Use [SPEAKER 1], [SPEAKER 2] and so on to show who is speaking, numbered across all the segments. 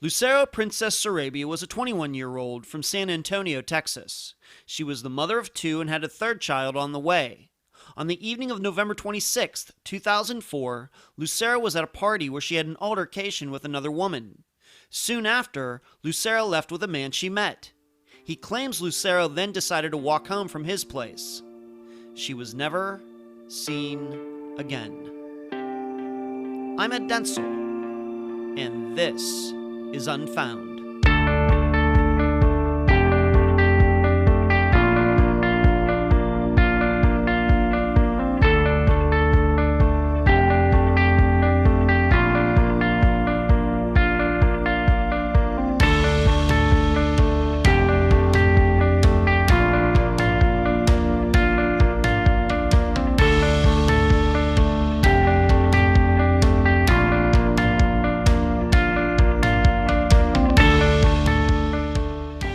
[SPEAKER 1] Lucero Princess Sarabia was a 21-year-old from San Antonio, Texas. She was the mother of two and had a third child on the way. On the evening of November 26, 2004, Lucero was at a party where she had an altercation with another woman. Soon after, Lucero left with a man she met. He claims Lucero then decided to walk home from his place. She was never seen again. I'm Ed Denzel, and this is Unfound.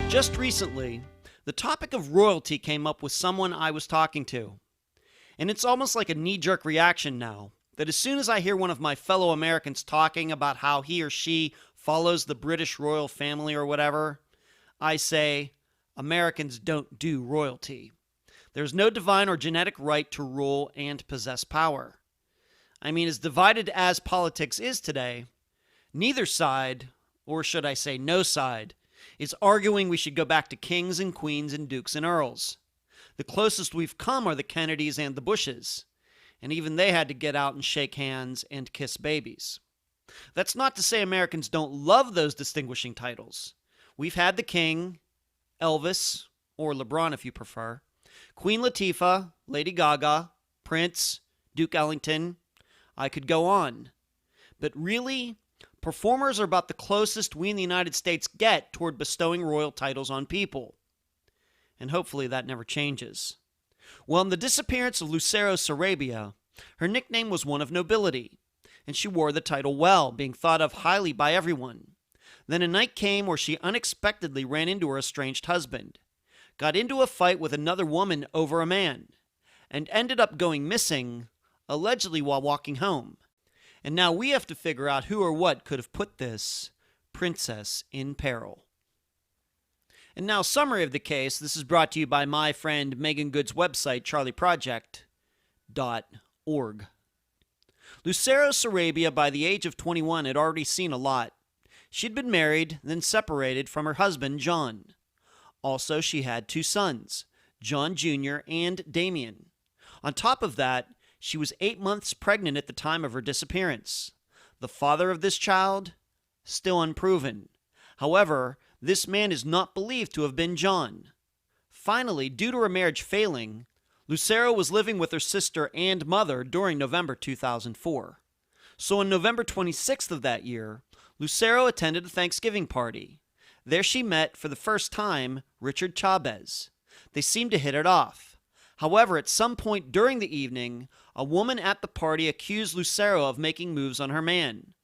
[SPEAKER 1] Just recently, the topic of royalty came up with someone I was talking to. And it's almost like a knee-jerk reaction now, that as soon as I hear one of my fellow Americans talking about how he or she follows the British royal family or whatever, I say, Americans don't do royalty. There's no divine or genetic right to rule and possess power. I mean, as divided as politics is today, neither side, or should I say no side, is arguing we should go back to kings and queens and dukes and earls. The closest we've come are the Kennedys and the Bushes, and even they had to get out and shake hands and kiss babies. That's not to say Americans don't love those distinguishing titles. We've had the King, Elvis, or LeBron if you prefer, Queen Latifah, Lady Gaga, Prince, Duke Ellington. I could go on. But really, performers are about the closest we in the United States get toward bestowing royal titles on people. And hopefully that never changes. Well, in the disappearance of Lucero Sarabia, her nickname was one of nobility, and she wore the title well, being thought of highly by everyone. Then a night came where she unexpectedly ran into her estranged husband, got into a fight with another woman over a man, and ended up going missing, allegedly while walking home. And now we have to figure out who or what could have put this princess in peril. And now, summary of the case. This is brought to you by my friend Megan Good's website, charleyproject.org. Lucero Sarabia, by the age of 21, had already seen a lot. She'd been married, then separated from her husband, John. Also, she had two sons, John Jr. and Damien. On top of that, she was 8 months pregnant at the time of her disappearance. The father of this child? Still unproven. However, this man is not believed to have been John. Finally, due to her marriage failing, Lucero was living with her sister and mother during November 2004. So on November 26th of that year, Lucero attended a Thanksgiving party. There she met, for the first time, Richard Chavez. They seemed to hit it off. However, at some point during the evening, a woman at the party accused Lucero of making moves on her man.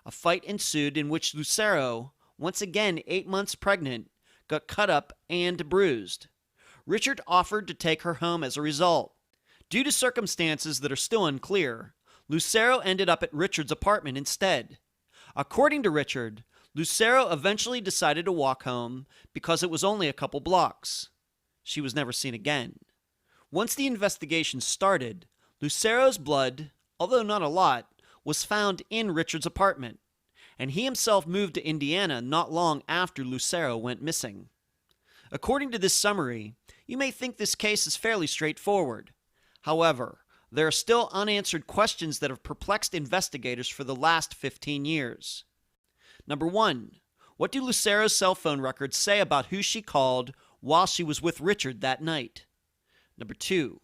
[SPEAKER 1] A fight ensued in which Lucero, once again 8 months pregnant, got cut up and bruised. Richard offered to take her home as a result. Due to circumstances that are still unclear, Lucero ended up at Richard's apartment instead. According to Richard, Lucero eventually decided to walk home because it was only a couple blocks. She was never seen again. Once the investigation started, Lucero's blood, although not a lot, was found in Richard's apartment, and he himself moved to Indiana not long after Lucero went missing. According to this summary, you may think this case is fairly straightforward. However, there are still unanswered questions that have perplexed investigators for the last 15 years. Number 1. What do Lucero's cell phone records say about who she called while she was with Richard that night? Number 2.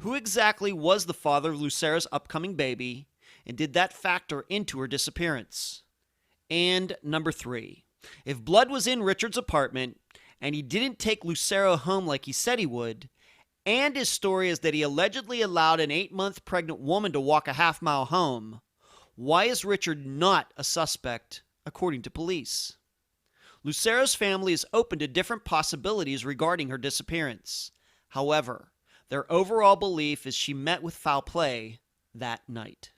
[SPEAKER 1] Who exactly was the father of Lucero's upcoming baby, and did that factor into her disappearance? And number 3. If blood was in Richard's apartment, and he didn't take Lucero home like he said he would, and his story is that he allegedly allowed an 8-month pregnant woman to walk a half-mile home, why is Richard not a suspect, according to police? Lucero's family is open to different possibilities regarding her disappearance. However, their overall belief is she met with foul play that night.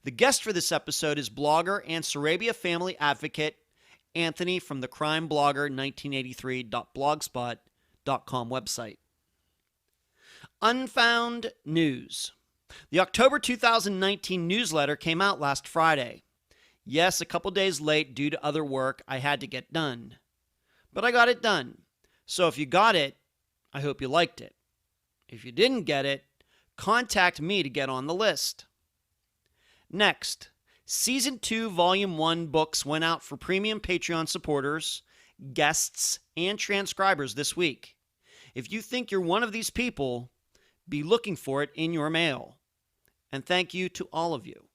[SPEAKER 1] The guest for this episode is blogger and Sarabia family advocate Anthony from the crimeblogger1983.blogspot.com website. Unfound News. The October 2019 newsletter came out last Friday. Yes, a couple days late due to other work I had to get done. But I got it done. So if you got it, I hope you liked it. If you didn't get it, contact me to get on the list. Next, Season 2, Volume 1 books went out for premium Patreon supporters, guests, and transcribers this week. If you think you're one of these people, be looking for it in your mail. And thank you to all of you.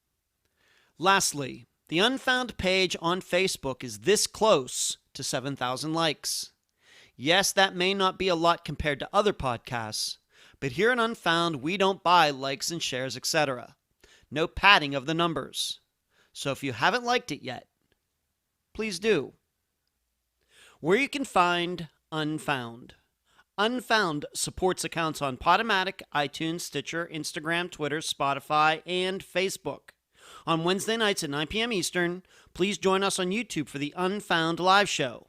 [SPEAKER 1] Lastly, the Unfound page on Facebook is this close to 7,000 likes. Yes, that may not be a lot compared to other podcasts, but here in Unfound, we don't buy likes and shares, etc. No padding of the numbers. So if you haven't liked it yet, please do. Where you can find Unfound. Unfound supports accounts on Podomatic, iTunes, Stitcher, Instagram, Twitter, Spotify, and Facebook. On Wednesday nights at 9 p.m. Eastern, please join us on YouTube for the Unfound Live Show.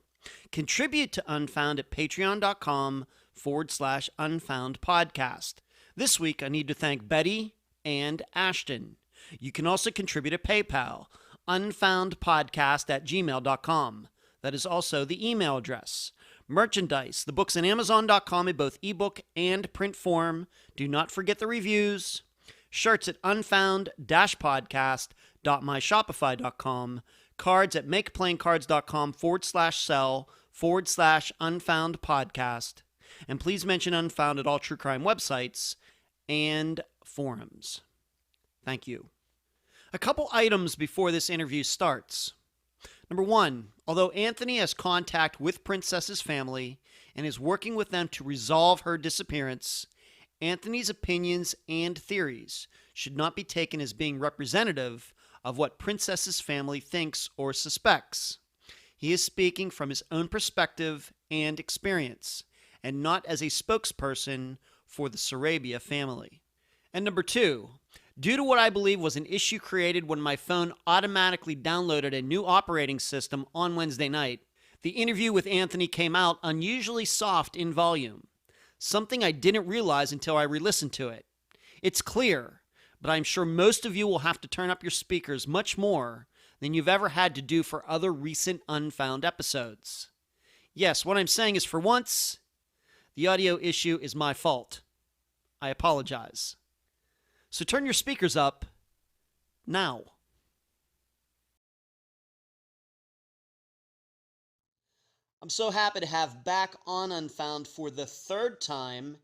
[SPEAKER 1] Contribute to Unfound at patreon.com/Unfound Podcast. This week, I need to thank Betty and Ashton. You can also contribute at PayPal, unfoundpodcast@gmail.com. That is also the email address. Merchandise, the books on Amazon.com in both ebook and print form. Do not forget the reviews. Shirts at unfound-podcast.myshopify.com. Cards at makeplaincards.com/sell/Unfound Podcast. And please mention Unfound at all true crime websites and forums. Thank you. A couple items before this interview starts. Number one, although Anthony has contact with Princess's family and is working with them to resolve her disappearance, Anthony's opinions and theories should not be taken as being representative of what Princess's family thinks or suspects. He is speaking from his own perspective and experience, and not as a spokesperson for the Sarabia family. And number two, due to what I believe was an issue created when my phone automatically downloaded a new operating system on Wednesday night, the interview with Anthony came out unusually soft in volume, something I didn't realize until I re-listened to it. It's clear, but I'm sure most of you will have to turn up your speakers much more than you've ever had to do for other recent Unfound episodes. Yes, what I'm saying is for once, the audio issue is my fault. I apologize. So turn your speakers up now. I'm so happy to have back on Unfound for the third time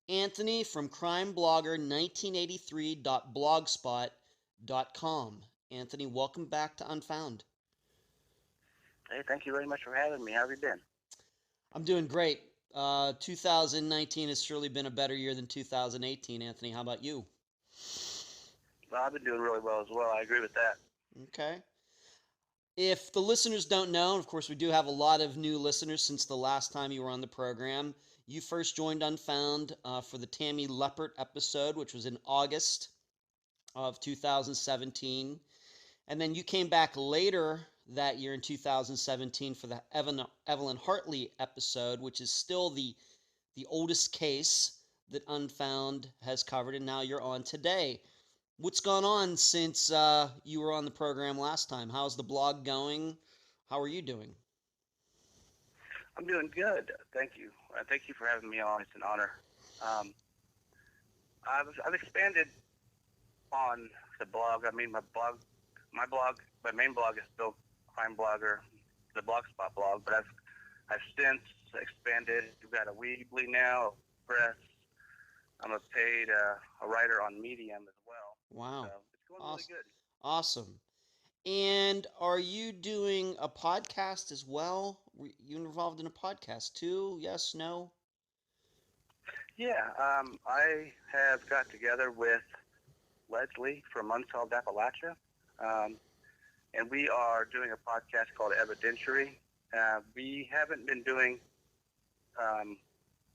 [SPEAKER 1] Anthony from crimeblogger1983.blogspot.com. Anthony, welcome back to Unfound.
[SPEAKER 2] Hey, thank you very much for having me. How have you been?
[SPEAKER 1] I'm doing great. 2019 has surely been a better year than 2018. Anthony, how about you?
[SPEAKER 2] Well, I've been doing really well as well. I agree with that.
[SPEAKER 1] Okay. If the listeners don't know, and of course we do have a lot of new listeners since the last time you were on the program, you first joined Unfound for the Tammy Leppert episode, which was in August of 2017. And then you came back later that year in 2017 for the Evelyn Hartley episode, which is still the oldest case that Unfound has covered, and now you're on today. What's gone on since you were on the program last time? How's the blog going? How are you doing?
[SPEAKER 2] I'm doing good. Thank you. Thank you for having me on. It's an honor. I've expanded on the blog. I mean, my main blog is still Crime Blogger, the Blogspot blog, but I've since expanded. We've got a Weebly now, a press. I'm a paid a writer on Medium as well.
[SPEAKER 1] Wow.
[SPEAKER 2] So it's going really good.
[SPEAKER 1] Awesome. And are you doing a podcast as well? You involved in a podcast too? Yes, no?
[SPEAKER 2] Yeah, I have got together with Leslie from Unsolved Appalachia, and we are doing a podcast called Evidentiary. We haven't been doing,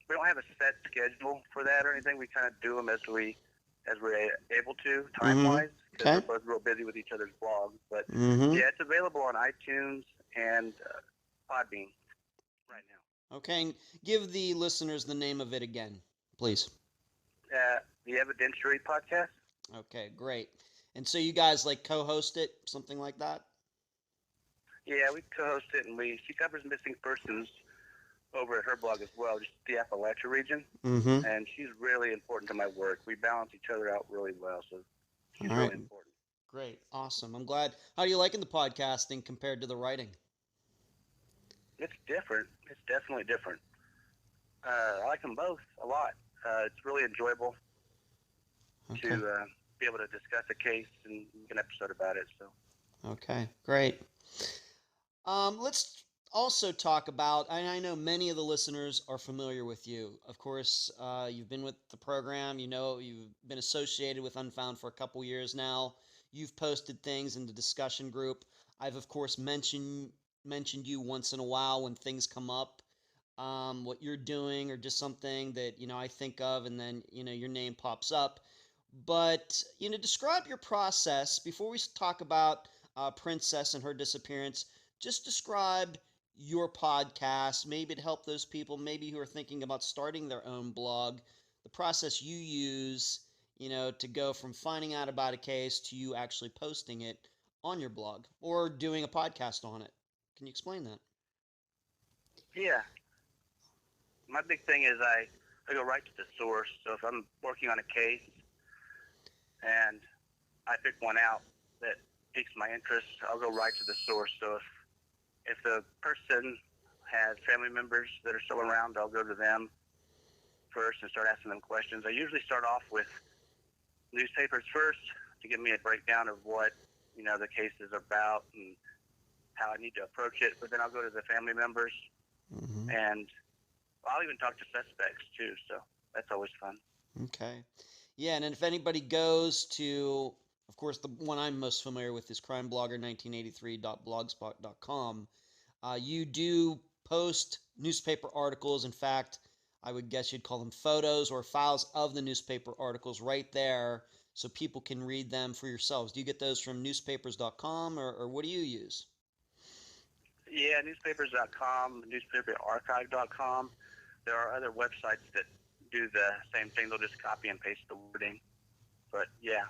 [SPEAKER 2] we don't have a set schedule for that or anything. We kind of do them as we as we're able to, time-wise, because
[SPEAKER 1] Okay.
[SPEAKER 2] we're both real busy with each other's blogs. But,
[SPEAKER 1] Mm-hmm.
[SPEAKER 2] yeah, it's available on iTunes and Podbean right now.
[SPEAKER 1] Okay. And give the listeners the name of it again, please.
[SPEAKER 2] The Evidentiary Podcast.
[SPEAKER 1] Okay, great. And so you guys like co-host it, something like that?
[SPEAKER 2] Yeah, we co-host it, and she covers missing persons over at her blog as well, just the Appalachia region.
[SPEAKER 1] Mm-hmm.
[SPEAKER 2] And she's really important to my work. We balance each other out really well, so she's
[SPEAKER 1] All right.
[SPEAKER 2] really important.
[SPEAKER 1] Great. Awesome. I'm glad. How are you liking the podcasting compared to the writing?
[SPEAKER 2] It's different. It's definitely different. I like them both a lot. It's really enjoyable
[SPEAKER 1] Okay.
[SPEAKER 2] to be able to discuss a case and make an episode about it. So.
[SPEAKER 1] Okay, great. Let's also talk about, and I know many of the listeners are familiar with you. Of course, you've been with the program. You know, you've been associated with Unfound for a couple years now. You've posted things in the discussion group. I've, of course, mentioned you once in a while when things come up, what you're doing or just something that, I think of, and then, your name pops up. But, describe your process before we talk about Princess and her disappearance. Just describe your podcast, maybe to help those people, maybe who are thinking about starting their own blog, the process you use, to go from finding out about a case to you actually posting it on your blog or doing a podcast on it. Can you explain that?
[SPEAKER 2] Yeah. My big thing is I go right to the source. So if I'm working on a case and I pick one out that piques my interest, I'll go right to the source. So if the person has family members that are still around, I'll go to them first and start asking them questions. I usually start off with newspapers first to give me a breakdown of what, the case is about and how I need to approach it. But then I'll go to the family members,
[SPEAKER 1] Mm-hmm.
[SPEAKER 2] and I'll even talk to suspects too. So that's always fun.
[SPEAKER 1] Okay. Yeah, and if anybody goes to, of course, the one I'm most familiar with is crimeblogger1983.blogspot.com. You do post newspaper articles. In fact, I would guess you'd call them photos or files of the newspaper articles right there so people can read them for yourselves. Do you get those from newspapers.com or what do you use?
[SPEAKER 2] Yeah, newspapers.com, newspaperarchive.com. There are other websites that do the same thing. They'll just copy and paste the wording. But yeah.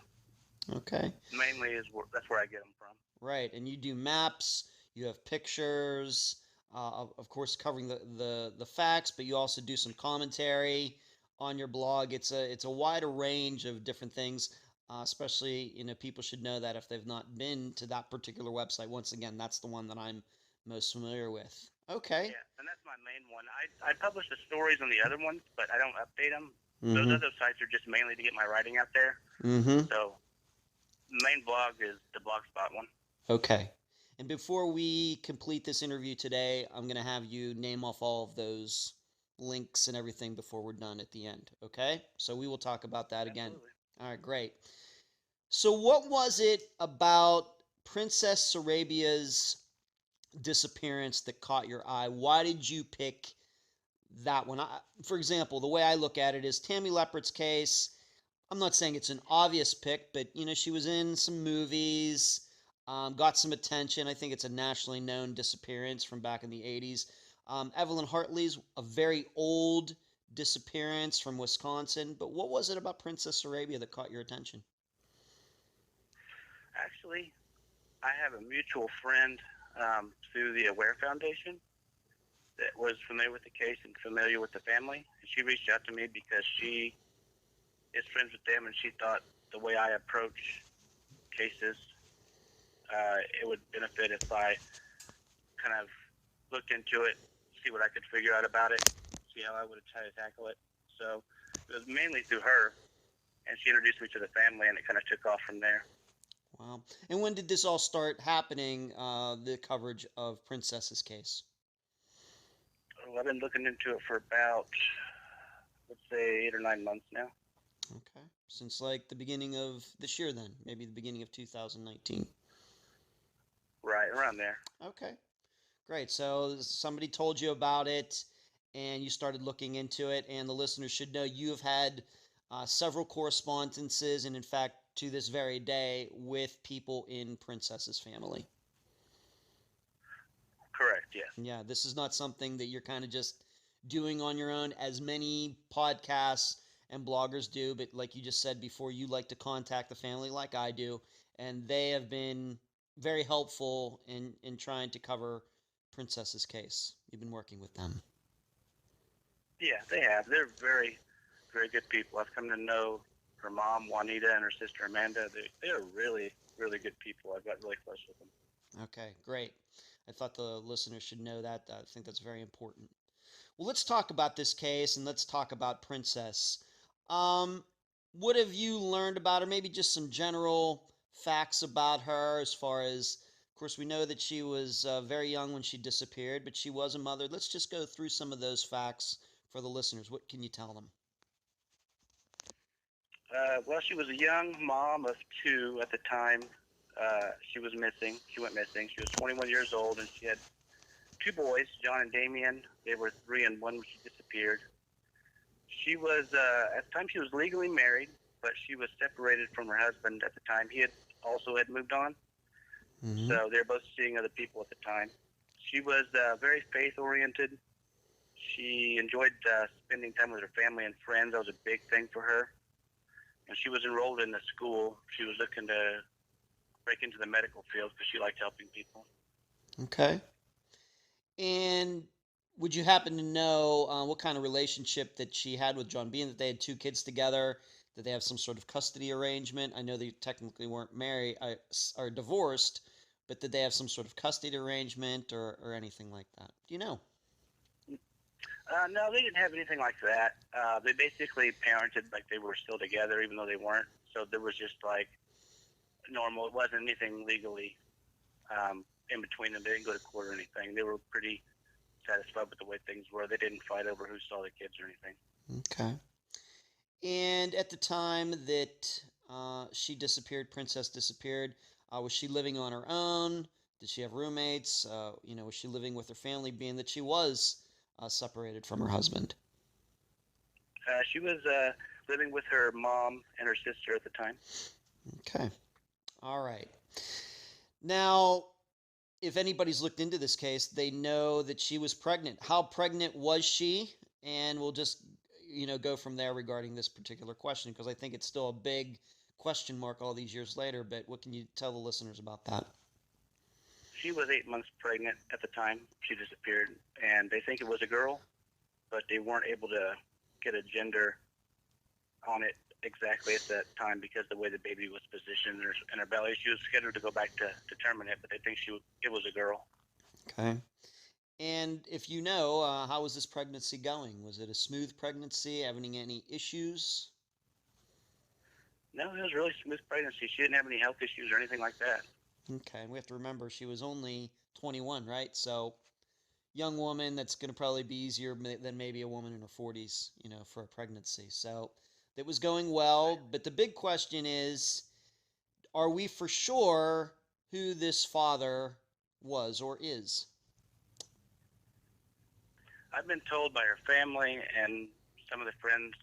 [SPEAKER 1] Okay.
[SPEAKER 2] Mainly that's where I get them from.
[SPEAKER 1] Right, and you do maps, you have pictures, of course covering the facts, but you also do some commentary on your blog. It's a wider range of different things, especially, people should know that if they've not been to that particular website. Once again, that's the one that I'm most familiar with. Okay.
[SPEAKER 2] Yeah, and that's my main one. I publish the stories on the other ones, but I don't update them.
[SPEAKER 1] Mm-hmm.
[SPEAKER 2] Those other sites are just mainly to get my writing out there.
[SPEAKER 1] Mm-hmm.
[SPEAKER 2] So the main blog is the Blogspot one.
[SPEAKER 1] Okay. And before we complete this interview today, I'm going to have you name off all of those links and everything before we're done at the end. Okay? So we will talk about that again.
[SPEAKER 2] Absolutely.
[SPEAKER 1] All right, great. So what was it about Princess Sarabia's disappearance that caught your eye? Why did you pick that one? For example, the way I look at it is Tammy Leppert's case. I'm not saying it's an obvious pick, but, she was in some movies, got some attention. I think it's a nationally known disappearance from back in the 80s. Evelyn Hartley's a very old disappearance from Wisconsin. But what was it about Princess Sarabia that caught your attention?
[SPEAKER 2] Actually, I have a mutual friend through the Aware Foundation that was familiar with the case and familiar with the family. And she reached out to me because she is friends with them, and she thought the way I approach cases, it would benefit if I kind of looked into it, see what I could figure out about it, see how I would try to tackle it. So it was mainly through her, and she introduced me to the family, and it kind of took off from there.
[SPEAKER 1] Wow. And when did this all start happening, the coverage of Princess's case?
[SPEAKER 2] Well, I've been looking into it for about, let's say, 8 or 9 months now.
[SPEAKER 1] Okay. Since like the beginning of this year then, maybe the beginning of 2019.
[SPEAKER 2] Right, around there.
[SPEAKER 1] Okay. Great. So somebody told you about it and you started looking into it, and the listeners should know you have had several correspondences, and in fact, to this very day, with people in Princess's family.
[SPEAKER 2] Correct, yes.
[SPEAKER 1] Yeah, this is not something that you're kind of just doing on your own, as many podcasts and bloggers do, but like you just said before, you like to contact the family like I do, and they have been very helpful in trying to cover Princess's case. You've been working with them.
[SPEAKER 2] Yeah, they have. They're very, very good people. I've come to know her mom, Juanita, and her sister, Amanda. They're really, really good people. I've got really close with them.
[SPEAKER 1] Okay, great. I thought the listeners should know that. I think that's very important. Well, let's talk about this case, and let's talk about Princess. What have you learned about her? Maybe just some general facts about her, as far as, of course, we know that she was very young when she disappeared, but she was a mother. Let's just go through some of those facts for the listeners. What can you tell them?
[SPEAKER 2] Well, she was a young mom of 2 at the time. She was missing. She went missing. She was 21 years old, and she had 2 boys, John and Damien. They were 3 and 1 when she disappeared. She was, at the time, she was legally married, but she was separated from her husband at the time. He had moved on, so they were both seeing other people at the time. She was very faith-oriented. She enjoyed spending time with her family and friends. That was a big thing for her. And she was enrolled in the school. She was looking to break into the medical field because she liked helping people.
[SPEAKER 1] Okay. And would you happen to know what kind of relationship that she had with John? Being that they had 2 kids together, did they have some sort of custody arrangement? I know they technically weren't married or divorced, but did they have some sort of custody arrangement or anything like that? Do you know?
[SPEAKER 2] No, they didn't have anything like that. They basically parented like they were still together, even though they weren't. So there was just like normal. It wasn't anything legally in between them. They didn't go to court or anything. They were pretty satisfied with the way things were. They didn't fight over who saw the kids or anything.
[SPEAKER 1] Okay. And at the time that she disappeared, Princess disappeared, was she living on her own? Did she have roommates? Was she living with her family, being that she was separated from her husband?
[SPEAKER 2] She was living with her mom and her sister at the time.
[SPEAKER 1] Okay. All right. Now, if anybody's looked into this case, they know that she was pregnant. How pregnant was she? And we'll just, go from there regarding this particular question, because I think it's still a big question mark all these years later. But what can you tell the listeners about that?
[SPEAKER 2] She was 8 months pregnant at the time she disappeared, and they think it was a girl, but they weren't able to get a gender on it exactly at that time because the way the baby was positioned in her belly. She was scheduled to go back to determine it, but they think it was a girl.
[SPEAKER 1] Okay. And if you know, how was this pregnancy going? Was it a smooth pregnancy, having any issues?
[SPEAKER 2] No, it was a really smooth pregnancy. She didn't have any health issues or anything like that.
[SPEAKER 1] Okay, and we have to remember she was only 21, right? So, young woman, that's going to probably be easier than maybe a woman in her 40s, for a pregnancy. So, it was going well, but the big question is, are we for sure who this father was or is?
[SPEAKER 2] I've been told by her family and some of the friends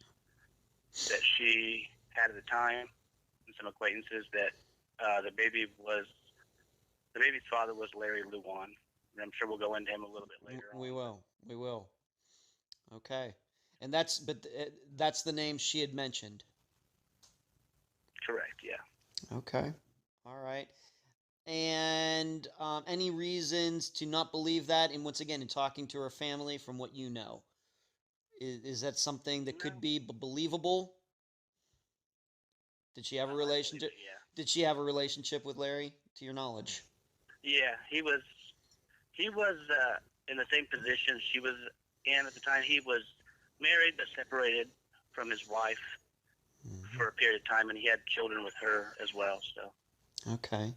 [SPEAKER 2] that she had at the time and some acquaintances that the baby's father was Larry Luwan. And I'm sure we'll go into him a little bit later on.
[SPEAKER 1] We will. Okay. And that's the name she had mentioned.
[SPEAKER 2] Correct, yeah.
[SPEAKER 1] Okay. All right. And any reasons to not believe that? And once again, in talking to her family, from what you know, is that something that could be believable? Did she have a relationship?
[SPEAKER 2] Yeah.
[SPEAKER 1] Did she have a relationship with Larry, to your knowledge?
[SPEAKER 2] Yeah, he was in the same position she was in at the time. He was married but separated from his wife for a period of time, and he had children with her as well. So.
[SPEAKER 1] Okay.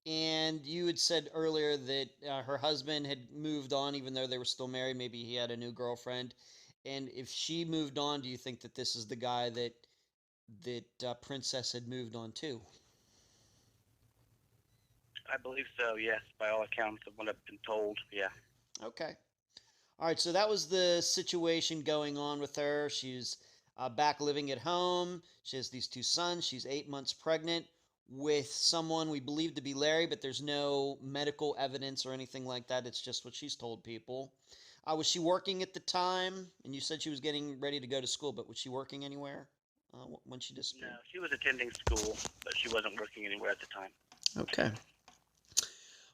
[SPEAKER 1] And you had said earlier that her husband had moved on, even though they were still married. Maybe he had a new girlfriend. And if she moved on, do you think that this is the guy that Princess had moved on to?
[SPEAKER 2] I believe so, yes, by all accounts of what I've been told, yeah.
[SPEAKER 1] Okay. All right, so that was the situation going on with her. She's back living at home. She has these 2 sons. She's 8 months pregnant with someone we believe to be Larry, but there's no medical evidence or anything like that. It's just what she's told people. Was she working at the time? And you said she was getting ready to go to school, but was she working anywhere when she disappeared?
[SPEAKER 2] No, she was attending school, but she wasn't working anywhere at the time.
[SPEAKER 1] Okay.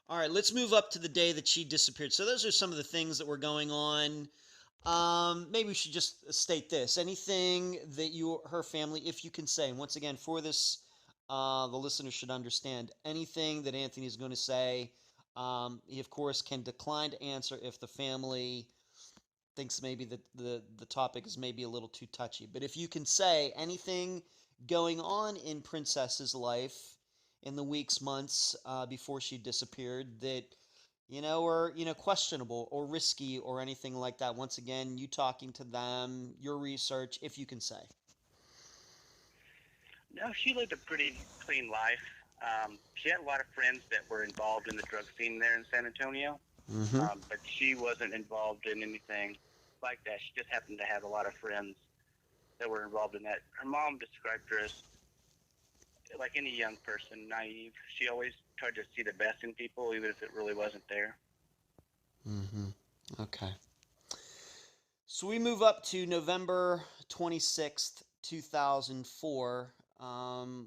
[SPEAKER 1] All right, let's move up to the day that she disappeared. So those are some of the things that were going on. Maybe we should just state this. Anything that her family, if you can say, and once again, for this, the listener should understand, anything that Anthony is going to say, he, of course, can decline to answer if the family thinks maybe that the topic is maybe a little too touchy. But if you can say anything going on in Princess's life in the weeks, months before she disappeared that or questionable or risky or anything like that. Once again, you talking to them, your research, if you can say.
[SPEAKER 2] No, she lived a pretty clean life. She had a lot of friends that were involved in the drug scene there in San Antonio, but she wasn't involved in anything like that. She just happened to have a lot of friends that were involved in that. Her mom described her as, like any young person, naive. She always tried to see the best in people, even if it really wasn't there.
[SPEAKER 1] Okay. So we move up to November 26th, 2004.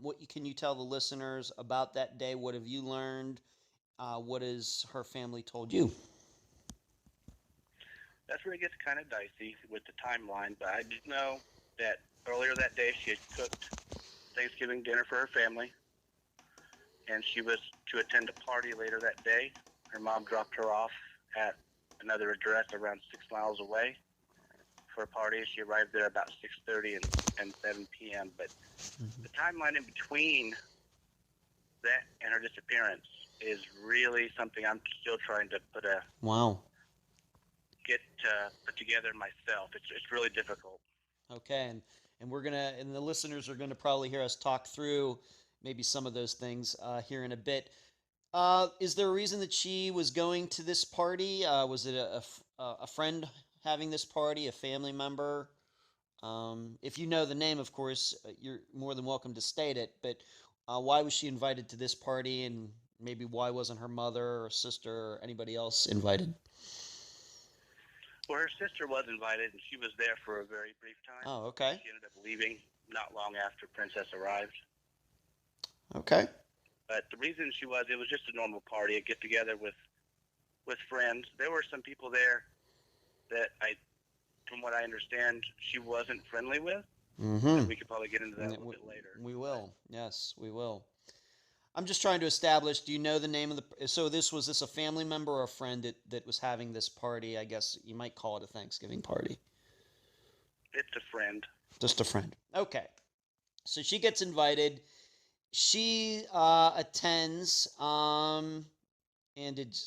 [SPEAKER 1] What can you tell the listeners about that day? What have you learned? What has her family told you?
[SPEAKER 2] That's where it gets kind of dicey with the timeline, but I did know that earlier that day she had cooked Thanksgiving dinner for her family, and she was to attend a party later that day. Her mom dropped her off at another address around 6 miles away for a party. She arrived there about 6:30 and 7 p.m., but the timeline in between that and her disappearance is really something I'm still trying to put together myself. It's really difficult.
[SPEAKER 1] Okay, and we're gonna, and the listeners are gonna probably hear us talk through maybe some of those things here in a bit. Is there a reason that she was going to this party? Was it a friend having this party, a family member? If you know the name, of course, you're more than welcome to state it. But why was she invited to this party, and maybe why wasn't her mother or sister or anybody else invited?
[SPEAKER 2] Well, her sister was invited, and she was there for a very brief time.
[SPEAKER 1] Oh, okay.
[SPEAKER 2] She ended up leaving not long after Princess arrived.
[SPEAKER 1] Okay.
[SPEAKER 2] But the reason it was just a normal party, a get-together with friends. There were some people there that from what I understand, she wasn't friendly with. We could probably get into that a little bit later.
[SPEAKER 1] We will. Yes, we will. I'm just trying to establish, do you know the name of so was this a family member or a friend that was having this party? I guess you might call it a Thanksgiving party.
[SPEAKER 2] It's a friend.
[SPEAKER 1] Just a friend. Okay. So she gets invited. She attends, and did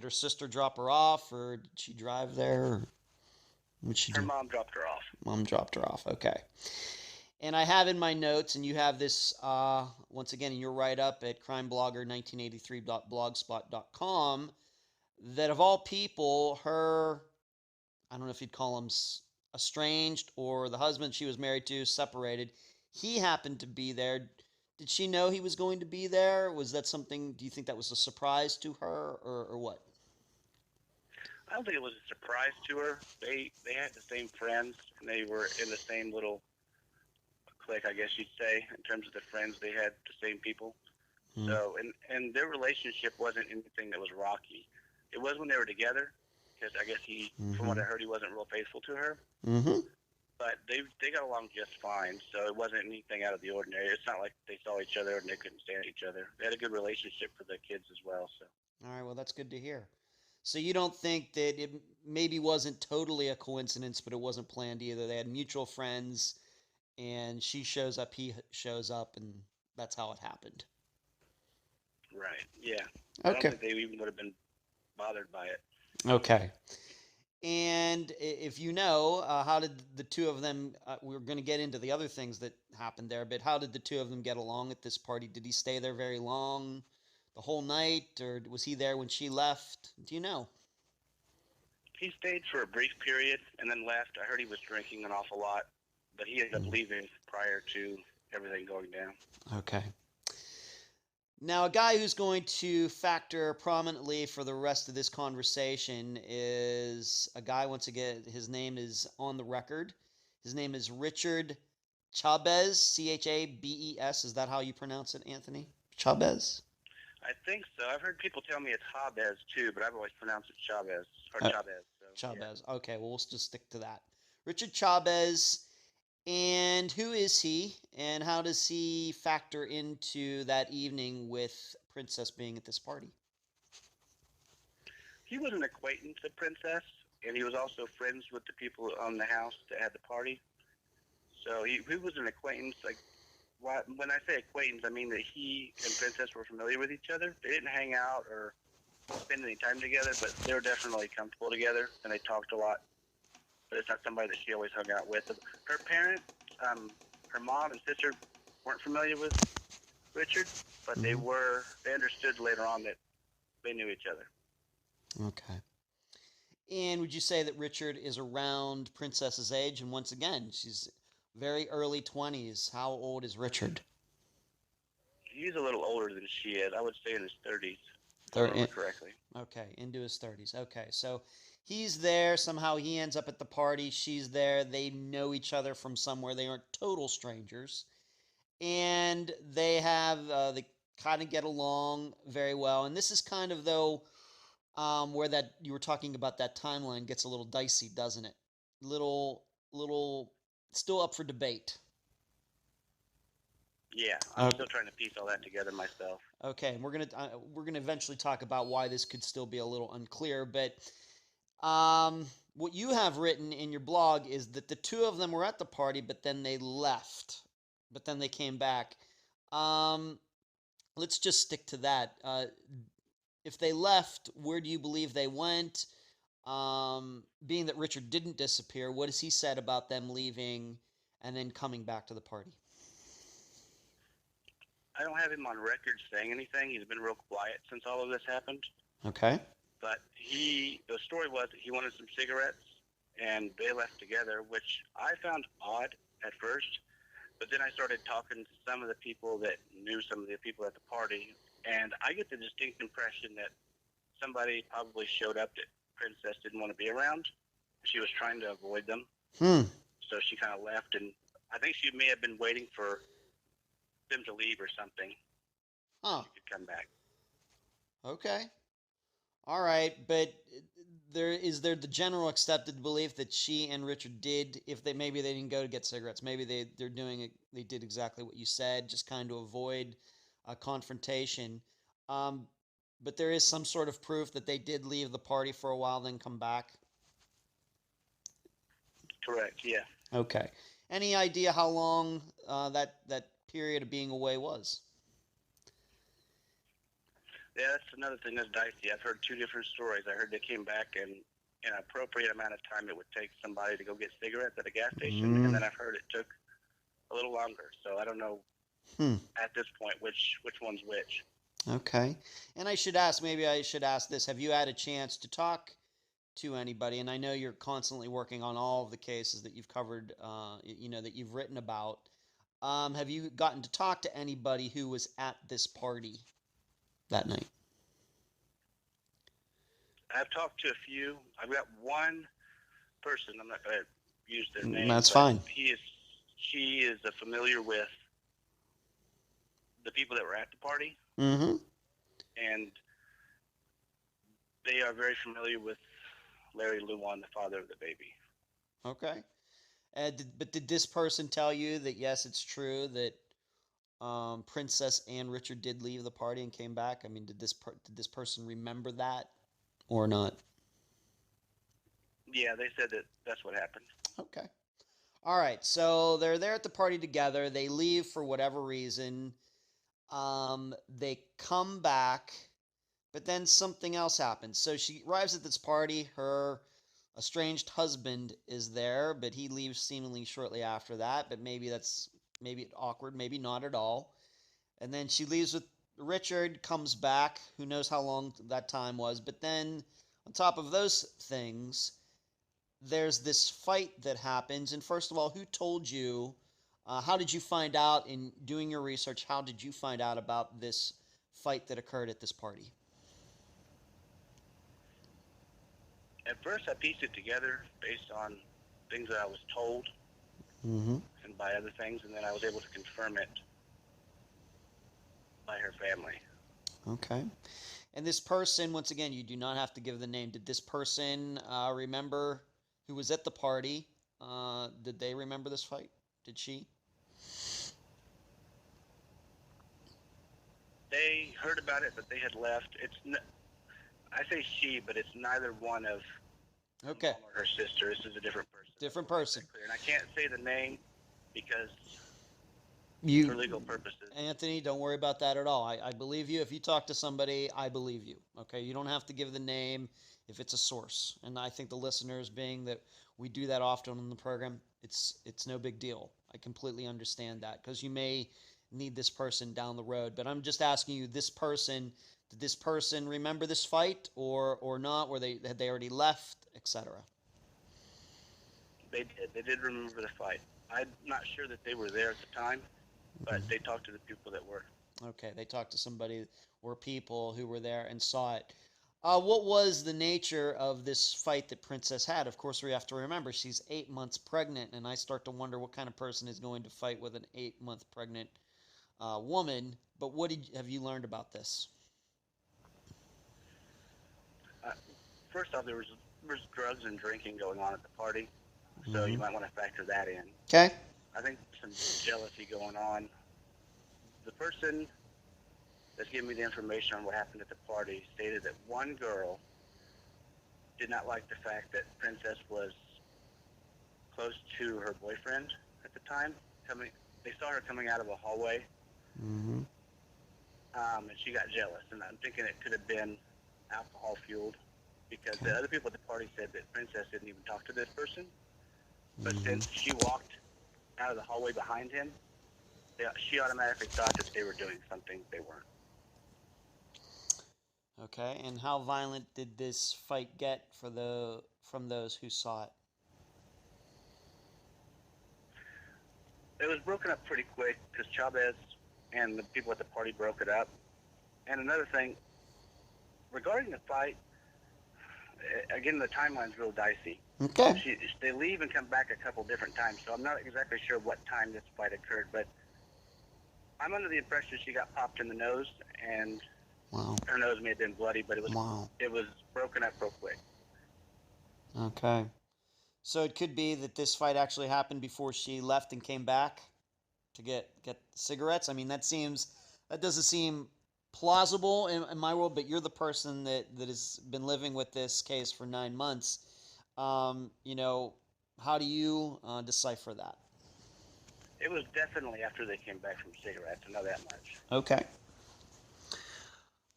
[SPEAKER 1] her sister drop her off, or did she drive there? Or what'd she do?
[SPEAKER 2] Her mom dropped her off.
[SPEAKER 1] Mom dropped her off. Okay. And I have in my notes, and you have this, once again, in your write-up at crimeblogger1983.blogspot.com, that of all people, her, I don't know if you'd call him estranged, or the husband she was married to, separated, he happened to be there. Did she know he was going to be there? Was that something, do you think that was a surprise to her, or what?
[SPEAKER 2] I don't think it was a surprise to her. They had the same friends, and they were in the same little clique, I guess you'd say, in terms of the friends. They had the same people. So, and their relationship wasn't anything that was rocky. It was when they were together, because I guess from what I heard, he wasn't real faithful to her. But they got along just fine, so it wasn't anything out of the ordinary. It's not like they saw each other and they couldn't stand each other. They had a good relationship for the kids as well. So.
[SPEAKER 1] All right, well, that's good to hear. So you don't think that it maybe wasn't totally a coincidence, but it wasn't planned either. They had mutual friends, and she shows up, he shows up, and that's how it happened.
[SPEAKER 2] Right, yeah.
[SPEAKER 1] Okay.
[SPEAKER 2] I don't think they even would have been bothered by it.
[SPEAKER 1] Okay. And if you know, how did the two of them, we're going to get into the other things that happened there, but how did the two of them get along at this party? Did he stay there very long, the whole night, or was he there when she left? Do you know?
[SPEAKER 2] He stayed for a brief period and then left. I heard he was drinking an awful lot. but he ended up leaving prior to everything going down.
[SPEAKER 1] Okay. Now, a guy who's going to factor prominently for the rest of this conversation is a guy, once again, his name is on the record. His name is Richard Chavez, Chabes. Is that how you pronounce it, Anthony? Chavez?
[SPEAKER 2] I think so. I've heard people tell me it's Chavez too, but I've always pronounced it Chavez or Chavez. So,
[SPEAKER 1] Chavez. Yeah. Okay, well, we'll just stick to that. Richard Chavez. And who is he, and how does he factor into that evening with Princess being at this party?
[SPEAKER 2] He was an acquaintance of Princess, and he was also friends with the people on the house that had the party. So he was an acquaintance. Like, when I say acquaintance, I mean that he and Princess were familiar with each other. They didn't hang out or spend any time together, but they were definitely comfortable together, and they talked a lot. But it's not somebody that she always hung out with. Her parents, her mom and sister weren't familiar with Richard, but they understood later on that they knew each other.
[SPEAKER 1] Okay. And would you say that Richard is around Princess's age? And once again, she's very early 20s. How old is Richard?
[SPEAKER 2] He's a little older than she is. I would say in his 30s. If I remember correctly.
[SPEAKER 1] Okay, into his 30s. Okay, so he's there. Somehow he ends up at the party. She's there. They know each other from somewhere. They aren't total strangers. And they they kind of get along very well. And this is kind of, though, where that you were talking about that timeline gets a little dicey, doesn't it? Little, still up for debate.
[SPEAKER 2] Yeah, I'm still trying to piece all that together myself.
[SPEAKER 1] Okay, and we're gonna eventually talk about why this could still be a little unclear. But what you have written in your blog is that the two of them were at the party, but then they left. But then they came back. Let's just stick to that. If they left, where do you believe they went? Being that Richard didn't disappear, what has he said about them leaving and then coming back to the party?
[SPEAKER 2] I don't have him on record saying anything. He's been real quiet since all of this happened.
[SPEAKER 1] Okay.
[SPEAKER 2] But the story was that he wanted some cigarettes, and they left together, which I found odd at first. But then I started talking to some of the people that knew some of the people at the party, and I get the distinct impression that somebody probably showed up that Princess didn't want to be around. She was trying to avoid them. So she kind of left, and I think she may have been waiting for them to leave or something.
[SPEAKER 1] Huh.
[SPEAKER 2] She could come back.
[SPEAKER 1] Okay. All right, but is there the general accepted belief that she and Richard did, if they didn't go to get cigarettes, maybe they did exactly what you said, just kind of avoid a confrontation. But there is some sort of proof that they did leave the party for a while, then come back.
[SPEAKER 2] Correct. Yeah.
[SPEAKER 1] Okay. Any idea how long that period of being away was?
[SPEAKER 2] Yeah, that's another thing that's dicey. I've heard two different stories. I heard they came back in an appropriate amount of time it would take somebody to go get cigarettes at a gas station, and then I've heard it took a little longer. So I don't know at this point which one's which.
[SPEAKER 1] Okay. And maybe I should ask this. Have you had a chance to talk to anybody? And I know you're constantly working on all of the cases that you've covered, that you've written about. Have you gotten to talk to anybody who was at this party that night?
[SPEAKER 2] I've talked to a few. I've got one person. I'm not going to use their name.
[SPEAKER 1] That's fine.
[SPEAKER 2] She is familiar with the people that were at the party.
[SPEAKER 1] Mm-hmm.
[SPEAKER 2] And they are very familiar with Larry Luan, the father of the baby.
[SPEAKER 1] Okay. But did this person tell you that, yes, it's true that Princess and Richard did leave the party and came back? I mean, did this person remember that or not?
[SPEAKER 2] Yeah, they said that that's what happened.
[SPEAKER 1] Okay. All right. So they're there at the party together. They leave for whatever reason. They come back, but then something else happens. So she arrives at this party. Her estranged husband is there, but he leaves seemingly shortly after that. But maybe it's awkward, maybe not at all. And then she leaves with Richard, comes back. Who knows how long that time was? But then, on top of those things, there's this fight that happens. And first of all, who told you? How did you find out in doing your research? How did you find out about this fight that occurred at this party?
[SPEAKER 2] At first, I pieced it together based on things that I was told
[SPEAKER 1] Mm-hmm.
[SPEAKER 2] and by other things, and then I was able to confirm it by her family.
[SPEAKER 1] Okay. And this person, once again, you do not have to give the name. Did this person remember who was at the party? Did they remember this fight? Did she?
[SPEAKER 2] They heard about it, but they had left. I say she, but it's neither one of
[SPEAKER 1] Okay.
[SPEAKER 2] mom or her sister. This is a different person.
[SPEAKER 1] Different person.
[SPEAKER 2] And I can't say the name because
[SPEAKER 1] You,
[SPEAKER 2] for legal purposes.
[SPEAKER 1] Anthony, don't worry about that at all. I believe you. If you talk to somebody, I believe you. Okay, you don't have to give the name if it's a source. And I think the listeners, being that we do that often on the program, it's no big deal. I completely understand that because you may need this person down the road. But I'm just asking you, this person, did this person remember this fight or not? Had they already left, etc.?
[SPEAKER 2] They did. They did remember the fight. I'm not sure that they were there at the time, but they talked to the people that were.
[SPEAKER 1] Okay, they talked to somebody or people who were there and saw it. What was the nature of this fight that Princess had? Of course, we have to remember she's 8 months pregnant, and I start to wonder what kind of person is going to fight with an 8-month pregnant woman. But what have you learned about this?
[SPEAKER 2] First off, there was drugs and drinking going on at the party, so you might want to factor that in.
[SPEAKER 1] Okay.
[SPEAKER 2] I think some jealousy going on. The person that's giving me the information on what happened at the party stated that one girl did not like the fact that Princess was close to her boyfriend at the time. They saw her coming out of a hallway,
[SPEAKER 1] Mm-hmm.
[SPEAKER 2] and she got jealous. And I'm thinking it could have been alcohol fueled because the other people at the party said that Princess didn't even talk to this person. But since she walked out of the hallway behind him, she automatically thought that they were doing something they weren't.
[SPEAKER 1] Okay, and how violent did this fight get from those who saw it?
[SPEAKER 2] It was broken up pretty quick because Chavez and the people at the party broke it up. And another thing, regarding the fight, again, the timeline's real dicey.
[SPEAKER 1] Okay.
[SPEAKER 2] They leave and come back a couple different times, so I'm not exactly sure what time this fight occurred, but I'm under the impression she got popped in the nose, and
[SPEAKER 1] Wow.
[SPEAKER 2] her nose may have been bloody, but it was
[SPEAKER 1] Wow.
[SPEAKER 2] broken up real quick.
[SPEAKER 1] Okay. So it could be that this fight actually happened before she left and came back to get cigarettes. I mean, that doesn't seem plausible in my world, but you're the person that has been living with this case for 9 months. How do you decipher that?
[SPEAKER 2] It was definitely after they came back from cigarettes, I know that much.
[SPEAKER 1] Okay.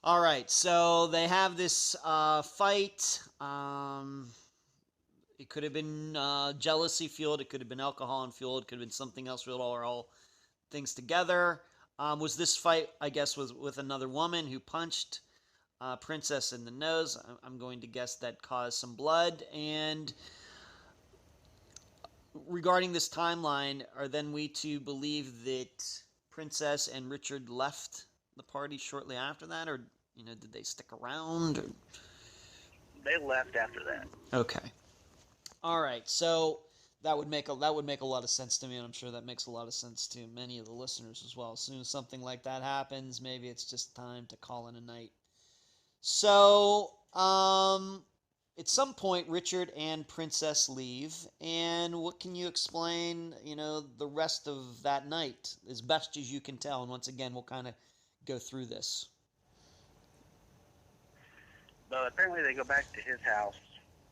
[SPEAKER 1] All right, so they have this fight. It could have been jealousy fueled. It could have been alcohol fueled. It could have been something else fueled, or all things together. Was this fight, I guess, was with another woman who punched Princess in the nose? I'm going to guess that caused some blood. And regarding this timeline, are then we to believe that Princess and Richard left the party shortly after that, or did they stick around? Or...
[SPEAKER 2] They left after that.
[SPEAKER 1] Okay. All right. So that would make a lot of sense to me, and I'm sure that makes a lot of sense to many of the listeners as well. As soon as something like that happens, maybe it's just time to call in a night. So, at some point, Richard and Princess leave, and what can you explain, the rest of that night, as best as you can tell? And once again, we'll kind of go through this.
[SPEAKER 2] Well, apparently they go back to his house,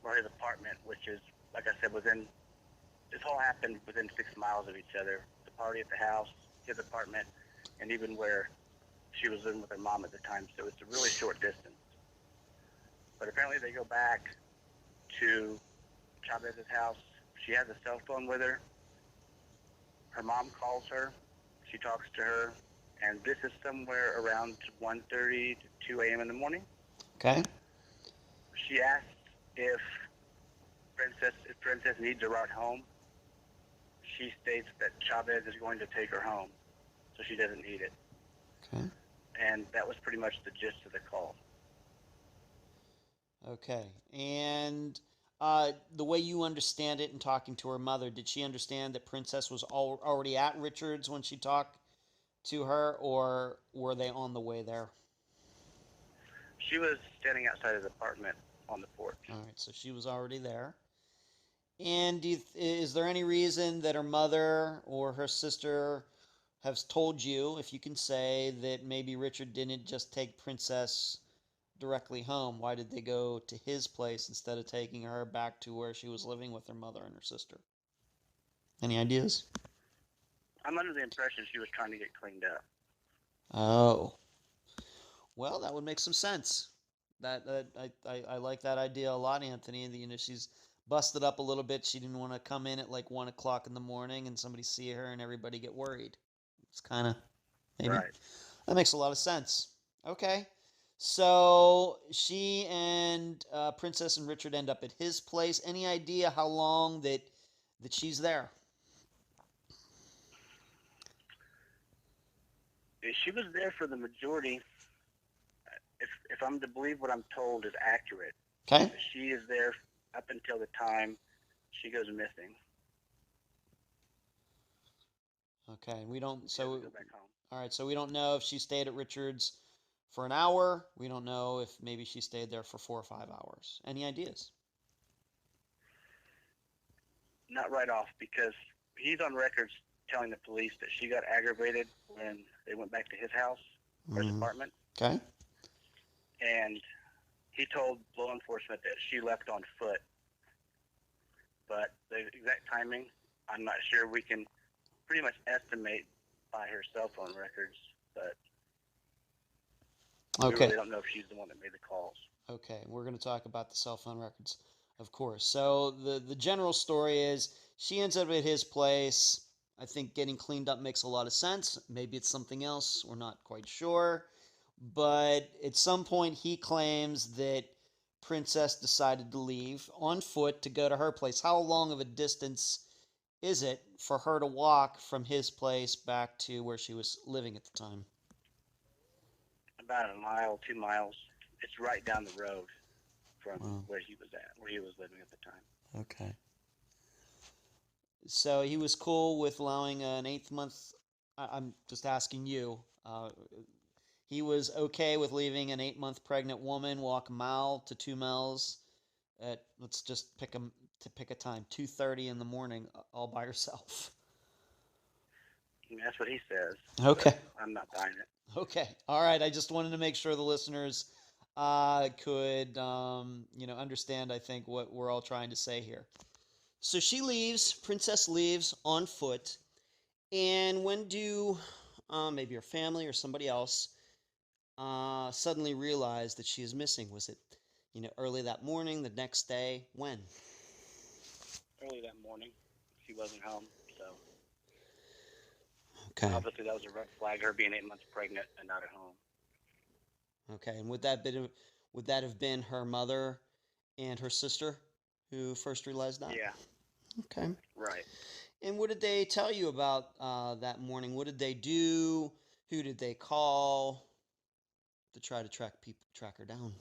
[SPEAKER 2] or his apartment, which is, like I said, this all happened within 6 miles of each other. The party at the house, his apartment, and even where she was living with her mom at the time, so it's a really short distance. But apparently they go back to Chavez's house. She has a cell phone with her. Her mom calls her. She talks to her. And this is somewhere around 1:30 to 2 a.m. in the morning.
[SPEAKER 1] Okay.
[SPEAKER 2] She asks if Princess needs a ride home, she states that Chavez is going to take her home, so she doesn't need it.
[SPEAKER 1] Okay.
[SPEAKER 2] And that was pretty much the gist of the call.
[SPEAKER 1] Okay. And the way you understand it in talking to her mother, did she understand that Princess was already at Richard's when she talked to her, or were they on the way there?
[SPEAKER 2] She was standing outside his apartment on the porch.
[SPEAKER 1] All right, so she was already there. And is there any reason that her mother or her sister has told you, if you can say, that maybe Richard didn't just take Princess directly home? Why did they go to his place instead of taking her back to where she was living with her mother and her sister? Any ideas?
[SPEAKER 2] I'm under the impression she was trying to get cleaned up.
[SPEAKER 1] Oh. Well, that would make some sense. I like that idea a lot, Anthony. You know, she's busted up a little bit. She didn't want to come in at like 1 o'clock in the morning and somebody see her and everybody get worried. It's kind of maybe
[SPEAKER 2] Right.
[SPEAKER 1] that makes a lot of sense. Okay, so she and Princess and Richard end up at his place. Any idea how long that she's there?
[SPEAKER 2] She was there for the majority. If I'm to believe what I'm told is accurate,
[SPEAKER 1] Okay.
[SPEAKER 2] she is there up until the time she goes missing.
[SPEAKER 1] Okay, we don't.
[SPEAKER 2] She has
[SPEAKER 1] So
[SPEAKER 2] to go back home.
[SPEAKER 1] all right, so we don't know if she stayed at Richard's for an hour. We don't know if maybe she stayed there for 4 or 5 hours. Any ideas?
[SPEAKER 2] Not right off, because he's on records telling the police that she got aggravated when they went back to his house or his apartment.
[SPEAKER 1] Okay.
[SPEAKER 2] And he told law enforcement that she left on foot. But the exact timing, I'm not sure. We can pretty much estimate by her cell phone records, but we
[SPEAKER 1] Okay.
[SPEAKER 2] really don't know if she's the one that made the calls.
[SPEAKER 1] Okay, we're going to talk about the cell phone records, of course. So the general story is she ends up at his place. I think getting cleaned up makes a lot of sense. Maybe it's something else. We're not quite sure. But at some point, he claims that Princess decided to leave on foot to go to her place. How long of a distance is it for her to walk from his place back to where she was living at the time?
[SPEAKER 2] About a mile, 2 miles. It's right down the road from
[SPEAKER 1] Wow.
[SPEAKER 2] where he was at, where he was living at the time.
[SPEAKER 1] Okay. So he was cool with allowing an 8th month. I'm just asking you. He was okay with leaving an 8-month pregnant woman walk a mile to 2 miles at, let's just pick a time, 2:30 in the morning, all by herself.
[SPEAKER 2] I mean, that's what he says.
[SPEAKER 1] Okay.
[SPEAKER 2] I'm not buying it.
[SPEAKER 1] Okay. All right. I just wanted to make sure the listeners could understand, I think, what we're all trying to say here. So she leaves, Princess leaves on foot. And when do maybe her family or somebody else suddenly realize that she is missing? Was it, early that morning, the next day? When?
[SPEAKER 2] Early that morning, she wasn't home, so
[SPEAKER 1] Okay.
[SPEAKER 2] obviously that was a red flag, her being 8 months pregnant and not at home.
[SPEAKER 1] Okay. And would that have been her mother and her sister who first realized that?
[SPEAKER 2] Yeah.
[SPEAKER 1] Okay.
[SPEAKER 2] Right.
[SPEAKER 1] And what did they tell you about that morning? What did they do? Who did they call to try to track her down?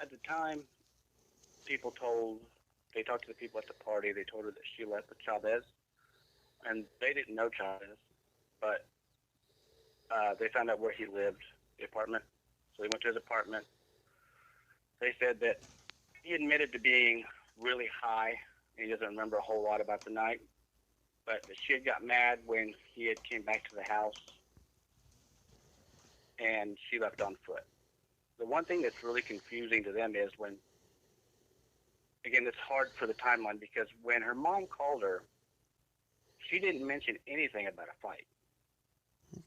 [SPEAKER 2] At the time, they talked to the people at the party. They told her that she left with Chavez, and they didn't know Chavez, but they found out where he lived, the apartment. So they went to his apartment. They said that he admitted to being really high. He doesn't remember a whole lot about the night, but that she had got mad when he had came back to the house, and she left on foot. The one thing that's really confusing to them is when, again, it's hard for the timeline, because when her mom called her, she didn't mention anything about a fight.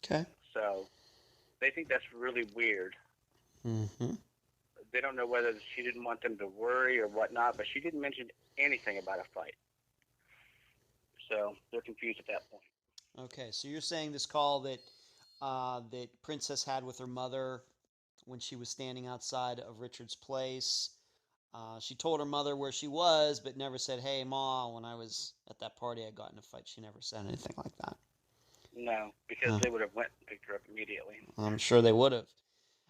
[SPEAKER 1] Okay.
[SPEAKER 2] So they think that's really weird.
[SPEAKER 1] Mm-hmm.
[SPEAKER 2] They don't know whether she didn't want them to worry or whatnot, but she didn't mention anything about a fight. So they're confused at that point.
[SPEAKER 1] Okay, so you're saying this call that Princess had with her mother when she was standing outside of Richard's place, She told her mother where she was, but never said, "Hey, Ma, when I was at that party, I got in a fight." She never said anything like that.
[SPEAKER 2] No, because they would have went and picked her up immediately.
[SPEAKER 1] I'm sure they would have.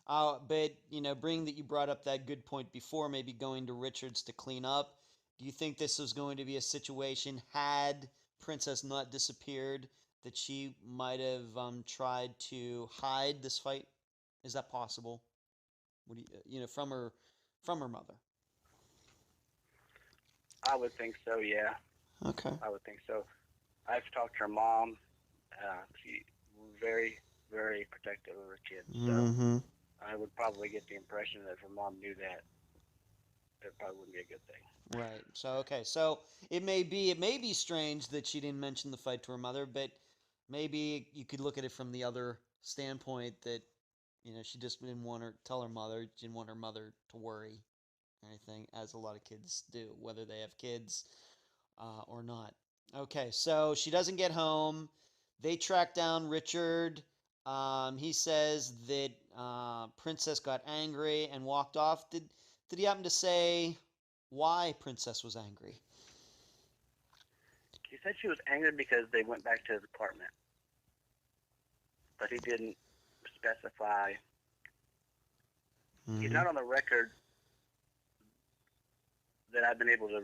[SPEAKER 1] But, being that you brought up that good point before, maybe going to Richards to clean up, do you think this was going to be a situation, had Princess not disappeared, that she might have tried to hide this fight? Is that possible? What do from her mother?
[SPEAKER 2] I would think so, yeah.
[SPEAKER 1] Okay.
[SPEAKER 2] I would think so. I've talked to her mom. She's very, very protective of her kids. So I would probably get the impression that if her mom knew that, it probably wouldn't be a good thing.
[SPEAKER 1] Right. So it may be strange that she didn't mention the fight to her mother, but maybe you could look at it from the other standpoint that she just didn't want her tell her mother, didn't want her mother to worry or anything, as a lot of kids do, whether they have kids or not. Okay, so she doesn't get home. They track down Richard. He says that Princess got angry and walked off. Did he happen to say why Princess was angry?
[SPEAKER 2] He said she was angry because they went back to his apartment, but he didn't specify. He's not on the record that I've been able to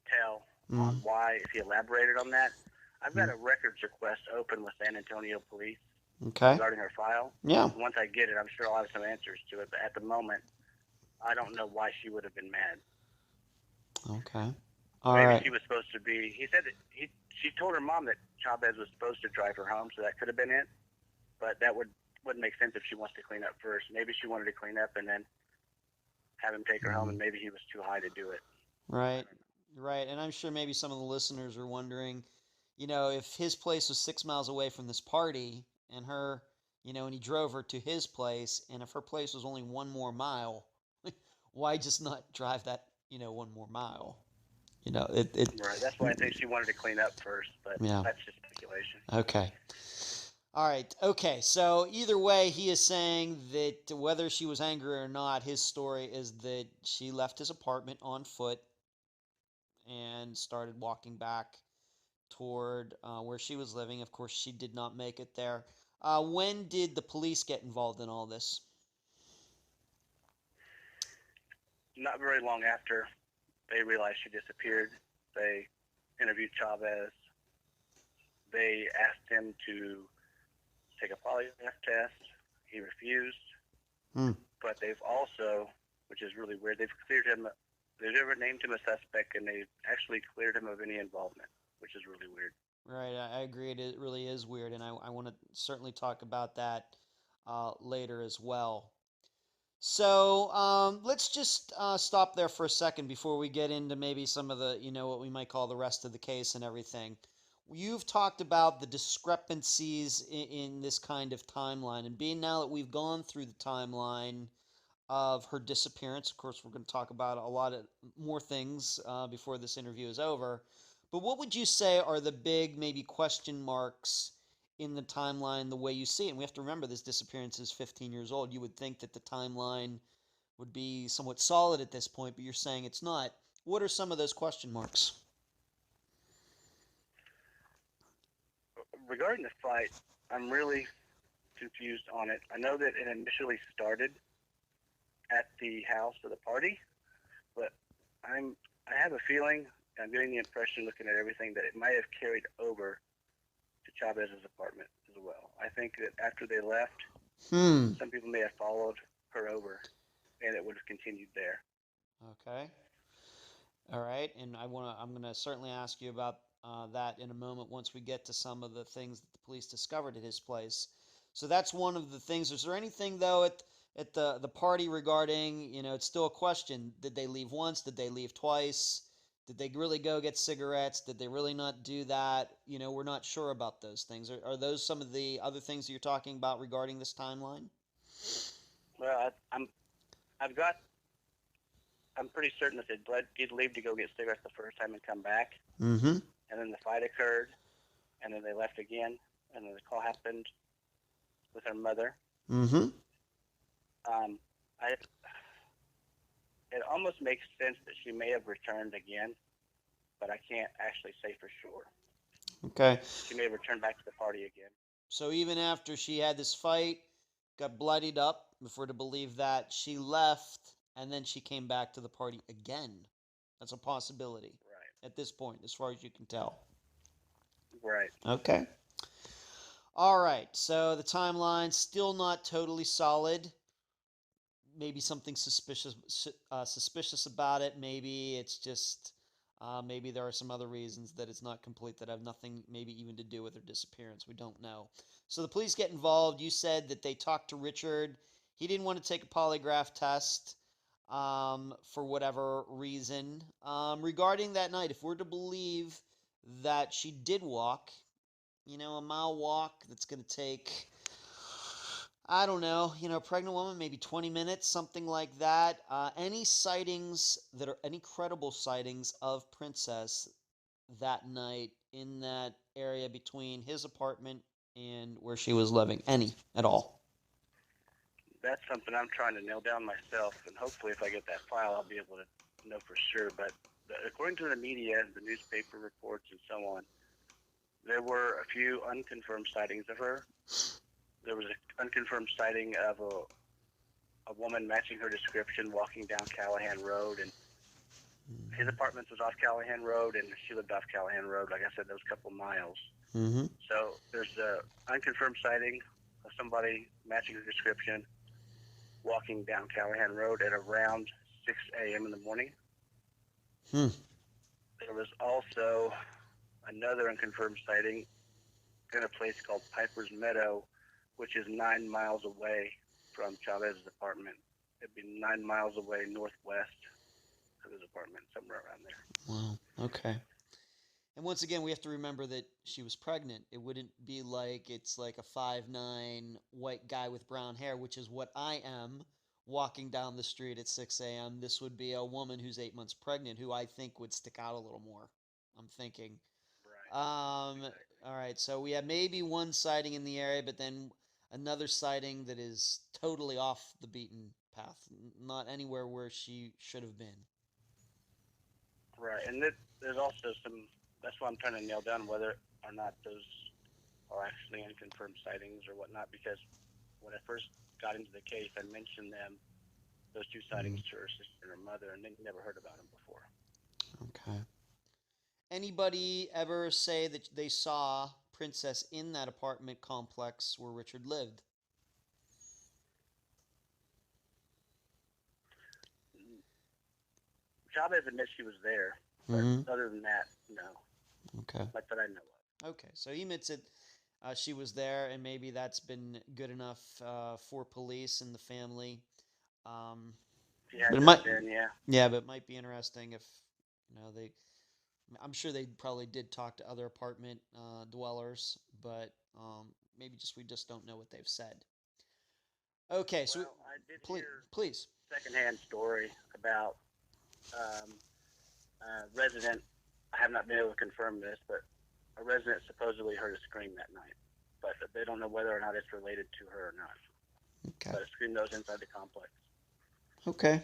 [SPEAKER 2] tell on why, if he elaborated on that. I've got a records request open with San Antonio Police regarding her file.
[SPEAKER 1] Yeah.
[SPEAKER 2] Once I get it, I'm sure I'll have some answers to it, but at the moment, I don't know why she would have been mad.
[SPEAKER 1] Okay.
[SPEAKER 2] Maybe she was supposed to be. He said that she told her mom that Chavez was supposed to drive her home, so that could have been it. But that wouldn't make sense if she wants to clean up first. Maybe she wanted to clean up and then have him take her home, and maybe he was too high to do it.
[SPEAKER 1] Right. Right. And I'm sure maybe some of the listeners are wondering, if his place was 6 miles away from this party, and her, and he drove her to his place, and if her place was only one more mile, why just not drive that, one more mile?
[SPEAKER 2] Right. That's why I think she wanted to clean up first, but that's just speculation.
[SPEAKER 1] Okay. All right. Okay. So either way, he is saying that whether she was angry or not, his story is that she left his apartment on foot and started walking back toward where she was living. Of course, she did not make it there. When did the police get involved in all this?
[SPEAKER 2] Not very long after they realized she disappeared. They interviewed Chavez. They asked him to take a polygraph test. He refused. But they've also, which is really weird, they've cleared him. They've never named him a suspect, and they've actually cleared him of any involvement, which is really weird.
[SPEAKER 1] Right, I agree. It really is weird, and I want to certainly talk about that later as well. So let's just stop there for a second before we get into maybe some of the, what we might call the rest of the case and everything. You've talked about the discrepancies in this kind of timeline, and being now that we've gone through the timeline of her disappearance, of course, we're going to talk about a lot of more things before this interview is over. But what would you say are the big, maybe question marks in the timeline, the way you see it? And we have to remember this disappearance is 15 years old. You would think that the timeline would be somewhat solid at this point, but you're saying it's not. What are some of those question marks?
[SPEAKER 2] Regarding the fight, I'm really confused on it. I know that it initially started at the house of the party, but I have a feeling, I'm getting the impression looking at everything, that it might have carried over to Chavez's apartment as well. I think that after they left, some people may have followed her over, and it would have continued there.
[SPEAKER 1] Okay. All right, and I'm going to certainly ask you about that in a moment once we get to some of the things that the police discovered at his place. So that's one of the things. Is there anything, though, at the party regarding, it's still a question. Did they leave once? Did they leave twice? Did they really go get cigarettes? Did they really not do that? We're not sure about those things. Are those some of the other things that you're talking about regarding this timeline?
[SPEAKER 2] Well, I'm pretty certain that they did leave to go get cigarettes the first time and come back.
[SPEAKER 1] Mm-hmm.
[SPEAKER 2] And then the fight occurred, and then they left again, and then the call happened with her mother.
[SPEAKER 1] Mm-hmm.
[SPEAKER 2] it almost makes sense that she may have returned again, but I can't actually say for sure.
[SPEAKER 1] Okay.
[SPEAKER 2] She may have returned back to the party again.
[SPEAKER 1] So even after she had this fight, got bloodied up, if we're to believe that, she left and then she came back to the party again. That's a possibility.
[SPEAKER 2] Right.
[SPEAKER 1] At this point, as far as you can tell.
[SPEAKER 2] Right.
[SPEAKER 1] Okay. All right. So the timeline still not totally solid. Maybe something suspicious about it. Maybe it's just maybe there are some other reasons that it's not complete that have nothing maybe even to do with her disappearance. We don't know. So the police get involved. You said that they talked to Richard. He didn't want to take a polygraph test for whatever reason. Regarding that night, if we're to believe that she did walk, a mile walk that's going to take, I don't know, a pregnant woman, maybe 20 minutes, something like that. Any sightings that are any credible sightings of Princess that night in that area between his apartment and where she was living? Any at all?
[SPEAKER 2] That's something I'm trying to nail down myself, and hopefully if I get that file, I'll be able to know for sure. But according to the media, the newspaper reports and so on, there were a few unconfirmed sightings of her. There was an unconfirmed sighting of a woman matching her description walking down Callahan Road, and his apartment was off Callahan Road, and she lived off Callahan Road. Like I said, that was a couple miles.
[SPEAKER 1] Mm-hmm.
[SPEAKER 2] So there's an unconfirmed sighting of somebody matching her description walking down Callahan Road at around 6 a.m. in the morning. There was also another unconfirmed sighting in a place called Piper's Meadow, which is 9 miles away from Chavez's apartment. It'd be 9 miles away northwest of his apartment, somewhere around there.
[SPEAKER 1] Wow. Okay. And once again, we have to remember that she was pregnant. It wouldn't be like it's like a 5'9" white guy with brown hair, which is what I am, walking down the street at 6 a.m. This would be a woman who's 8 months pregnant, who I think would stick out a little more. I'm thinking.
[SPEAKER 2] Right. Exactly.
[SPEAKER 1] All right, so we have maybe one sighting in the area, but then another sighting that is totally off the beaten path, not anywhere where she should have been.
[SPEAKER 2] Right, and there's also some. That's why I'm trying to nail down whether or not those are actually unconfirmed sightings or whatnot. Because when I first got into the case, I mentioned those two sightings to her sister and her mother, and they never heard about them before.
[SPEAKER 1] Okay. Anybody ever say that they saw Princess in that apartment complex where Richard lived?
[SPEAKER 2] Chavez admits she was there, but other than that, no.
[SPEAKER 1] Okay.
[SPEAKER 2] Like that I know of.
[SPEAKER 1] Okay, so he admits it. She was there, and maybe that's been good enough for police and the family.
[SPEAKER 2] Yeah,
[SPEAKER 1] but it might,
[SPEAKER 2] been, yeah.
[SPEAKER 1] Yeah, but it might be interesting if they. I'm sure they probably did talk to other apartment dwellers, but maybe we just don't know what they've said. Okay, so
[SPEAKER 2] I did hear
[SPEAKER 1] please.
[SPEAKER 2] Secondhand story about a resident. I have not been able to confirm this, but a resident supposedly heard a scream that night, but they don't know whether or not it's related to her or not.
[SPEAKER 1] Okay.
[SPEAKER 2] But a scream that was inside the complex.
[SPEAKER 1] Okay.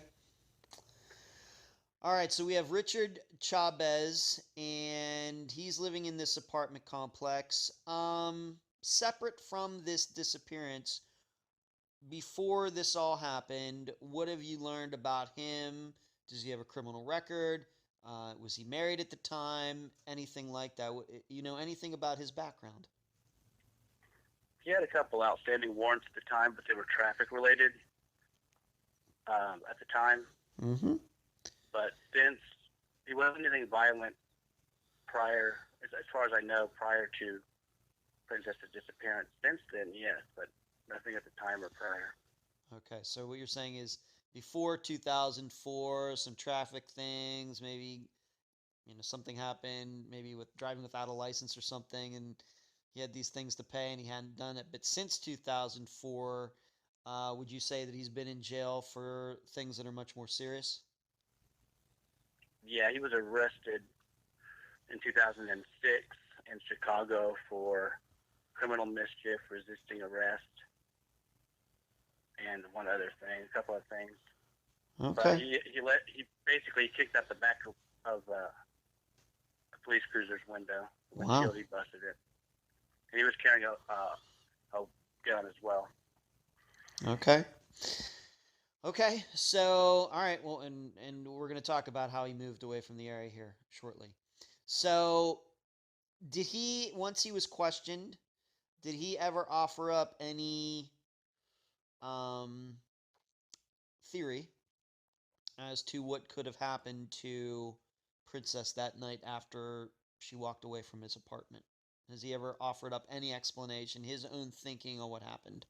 [SPEAKER 1] All right, so we have Richard Chavez, and he's living in this apartment complex. Separate from this disappearance, before this all happened, what have you learned about him? Does he have a criminal record? Was he married at the time? Anything like that? Anything about his background?
[SPEAKER 2] He had a couple outstanding warrants at the time, but they were traffic related at the time.
[SPEAKER 1] Mm-hmm.
[SPEAKER 2] But since he wasn't anything violent prior, as far as I know, prior to Princess's disappearance. Since then, yes, but nothing at the time or prior.
[SPEAKER 1] Okay, so what you're saying is before 2004, some traffic things, maybe something happened, maybe with driving without a license or something, and he had these things to pay and he hadn't done it. But since 2004, would you say that he's been in jail for things that are much more serious?
[SPEAKER 2] Yeah, he was arrested in 2006 in Chicago for criminal mischief, resisting arrest, and one other thing, a couple of things. But
[SPEAKER 1] Okay.
[SPEAKER 2] he basically kicked out the back of a police cruiser's window.
[SPEAKER 1] Wow.
[SPEAKER 2] Windshield, he busted it. And he was carrying a gun as well.
[SPEAKER 1] Okay. Okay. So, all right. Well, and we're going to talk about how he moved away from the area here shortly. So, did he, once he was questioned, did he ever offer up any um, theory as to what could have happened to Princess that night after she walked away from his apartment? Has he ever offered up any explanation, his own thinking on what happened?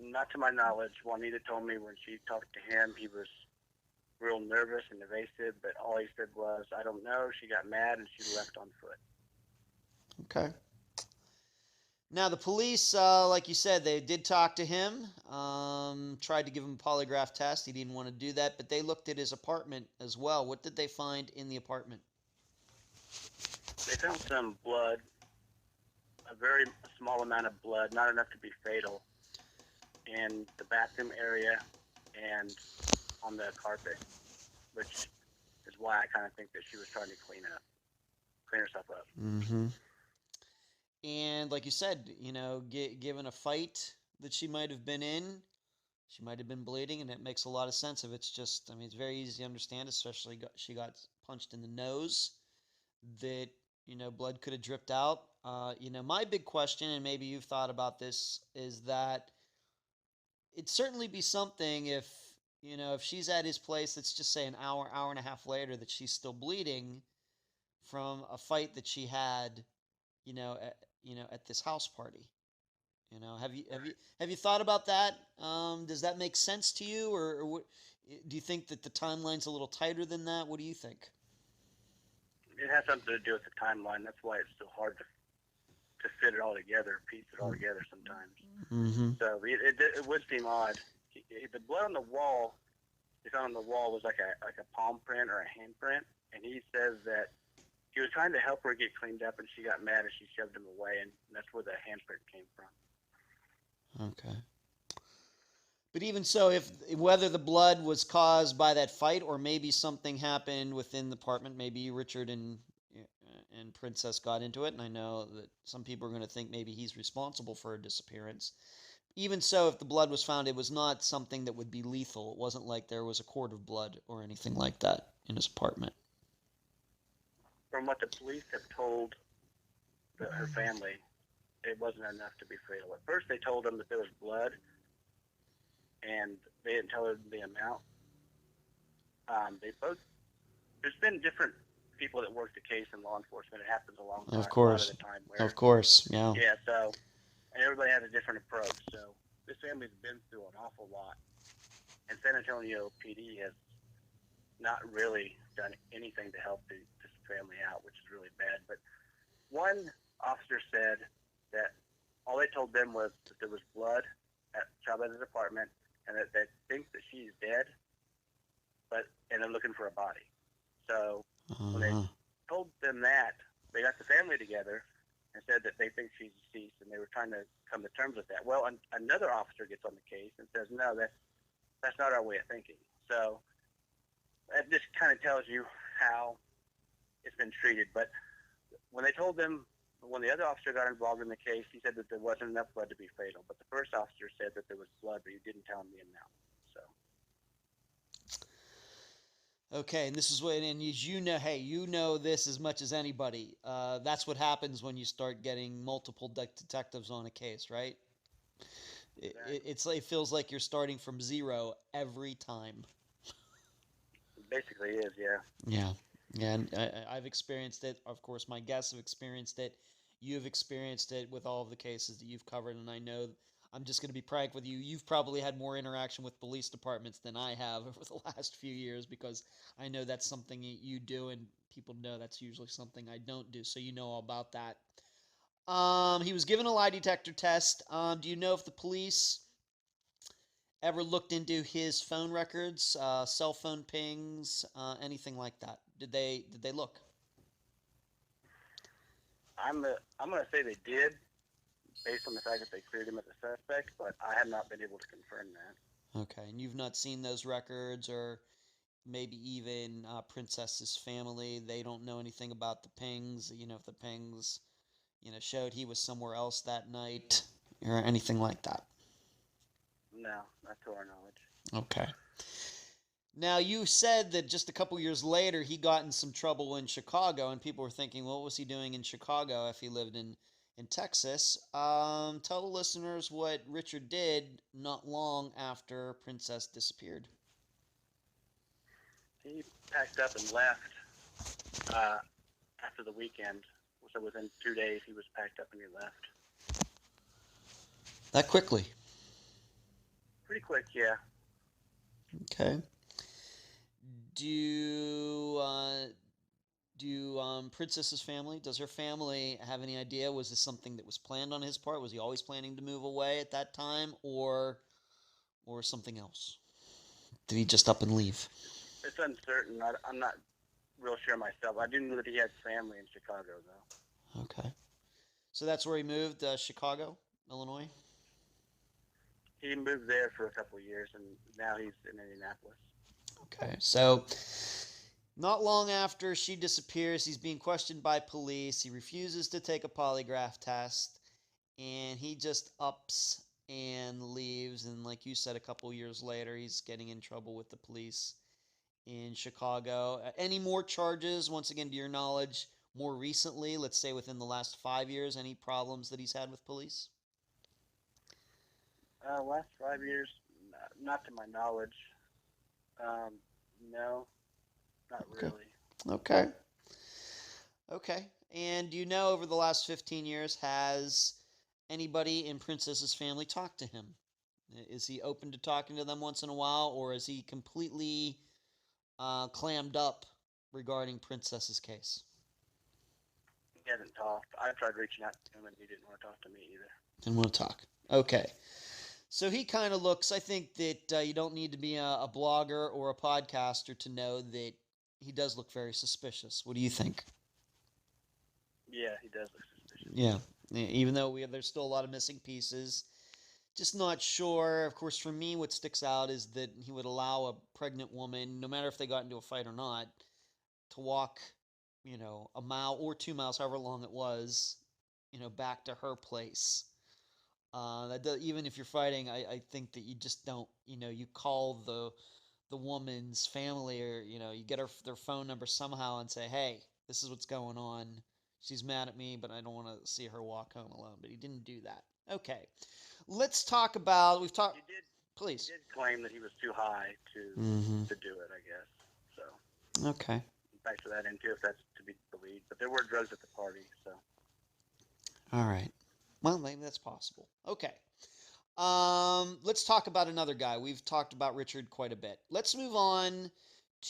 [SPEAKER 2] Not to my knowledge. Juanita told me when she talked to him, he was real nervous and evasive, but all he said was, I don't know. She got mad and she left on foot.
[SPEAKER 1] Okay. Now, the police, like you said, they did talk to him, tried to give him a polygraph test. He didn't want to do that, but they looked at his apartment as well. What did they find in the apartment?
[SPEAKER 2] They found some blood, a very small amount of blood, not enough to be fatal, in the bathroom area and on the carpet, which is why I kind of think that she was trying to clean herself up.
[SPEAKER 1] Mm-hmm. And like you said, given a fight that she might have been in, she might have been bleeding, and it makes a lot of sense. If it's just, it's very easy to understand, especially she got punched in the nose, that, blood could have dripped out. My big question, and maybe you've thought about this, is that it'd certainly be something if she's at his place, let's just say an hour and a half later, that she's still bleeding from a fight that she had, at this house party. Have you thought about that? Does that make sense to you, or what, do you think that the timeline's a little tighter than that? What do you think?
[SPEAKER 2] It has something to do with the timeline. That's why it's so hard to fit it all together, piece it all together sometimes.
[SPEAKER 1] Mm-hmm.
[SPEAKER 2] So it would seem odd. The blood on the wall, he found on the wall, was like a palm print or a hand print, and he says that he was trying to help her get cleaned up, and she got mad and she shoved him away, and that's where the handprint came from.
[SPEAKER 1] Okay. But even so, whether the blood was caused by that fight, or maybe something happened within the apartment, maybe Richard and Princess got into it, and I know that some people are going to think maybe he's responsible for her disappearance. Even so, if the blood was found, it was not something that would be lethal. It wasn't like there was a cord of blood or anything like that in his apartment.
[SPEAKER 2] From what the police have told her family, it wasn't enough to be fatal. At first, they told them that there was blood, and they didn't tell her the amount. There's been different people that work the case in law enforcement. It happens a lot of the time.
[SPEAKER 1] Of course, yeah.
[SPEAKER 2] Yeah, so, and everybody has a different approach. So this family's been through an awful lot. And San Antonio PD has not really done anything to help this family out, which is really bad. But one officer said that all they told them was that there was blood at Chavez's apartment, and that they think that she's dead, and they're looking for a body. So when they told them that, they got the family together and said that they think she's deceased, and they were trying to come to terms with that. Well, another officer gets on the case and says, no, that's not our way of thinking. So that just kind of tells you how it's been treated. But when they told them, when the other officer got involved in the case, he said that there wasn't enough blood to be fatal. But the first officer said that there was blood, but he didn't tell him the amount. So.
[SPEAKER 1] Okay, and this is what, and as you know this as much as anybody. That's what happens when you start getting multiple detectives on a case, right? It feels like you're starting from zero every time.
[SPEAKER 2] It basically is, yeah.
[SPEAKER 1] Yeah. Yeah, and I've experienced it. Of course, my guests have experienced it. You've experienced it with all of the cases that you've covered, and I know, I'm just going to be frank with you, you've probably had more interaction with police departments than I have over the last few years, because I know that's something you do, and people know that's usually something I don't do, so you know all about that. He was given a lie detector test. Do you know if the police ever looked into his phone records, cell phone pings, anything like that? Did they look?
[SPEAKER 2] I'm going to say they did, based on the fact that they cleared him as a suspect, but I have not been able to confirm that.
[SPEAKER 1] Okay, and you've not seen those records, or maybe even Princess's family. They don't know anything about the pings. If the pings, showed he was somewhere else that night or anything like that.
[SPEAKER 2] No, not to our knowledge.
[SPEAKER 1] Okay. Now, you said that just a couple years later he got in some trouble in Chicago, and people were thinking, well, what was he doing in Chicago if he lived in Texas? Tell the listeners what Richard did not long after Princess disappeared.
[SPEAKER 2] He packed up and left after the weekend. So within 2 days, he was packed up and he left.
[SPEAKER 1] That quickly?
[SPEAKER 2] Pretty quick, yeah.
[SPEAKER 1] Okay. Do Princess's family, does her family have any idea? Was this something that was planned on his part? Was he always planning to move away at that time, or something else? Did he just up and leave?
[SPEAKER 2] It's uncertain. I'm not real sure myself. I do know that he had family in Chicago, though.
[SPEAKER 1] Okay. So that's where he moved, Chicago, Illinois?
[SPEAKER 2] He moved there for a couple of years, and now he's in Indianapolis.
[SPEAKER 1] Okay. So not long after she disappears, he's being questioned by police. He refuses to take a polygraph test, and he just ups and leaves. And like you said, a couple years later, he's getting in trouble with the police in Chicago. Any more charges, once again, to your knowledge, more recently, let's say within the last 5 years, any problems that he's had with police?
[SPEAKER 2] Last 5 years, not to my knowledge. No, not really.
[SPEAKER 1] Okay. And do you know, over the last 15 years, has anybody in Princess's family talked to him? Is he open to talking to them once in a while, or is he completely clammed up regarding Princess's case?
[SPEAKER 2] He hasn't talked. I tried reaching out to him, and he didn't want to talk to me either.
[SPEAKER 1] Didn't want to talk. Okay. So he kind of looks, I think that you don't need to be a blogger or a podcaster to know that he does look very suspicious. What do you think?
[SPEAKER 2] Yeah, he does look suspicious.
[SPEAKER 1] Yeah. Even though there's still a lot of missing pieces. Just not sure. Of course, for me, what sticks out is that he would allow a pregnant woman, no matter if they got into a fight or not, to walk, a mile or 2 miles, however long it was, back to her place. Even if you're fighting, I think that you just don't, you call the woman's family, or, you get their phone number somehow and say, hey, this is what's going on. She's mad at me, but I don't want to see her walk home alone. But he didn't do that. Okay. Let's talk about, please.
[SPEAKER 2] He did claim that he was too high to do it, I guess. So.
[SPEAKER 1] Okay.
[SPEAKER 2] Factor that into if that's to be believed. But there were drugs at the party, so.
[SPEAKER 1] All right. Well, maybe that's possible. Okay. Let's talk about another guy. We've talked about Richard quite a bit. Let's move on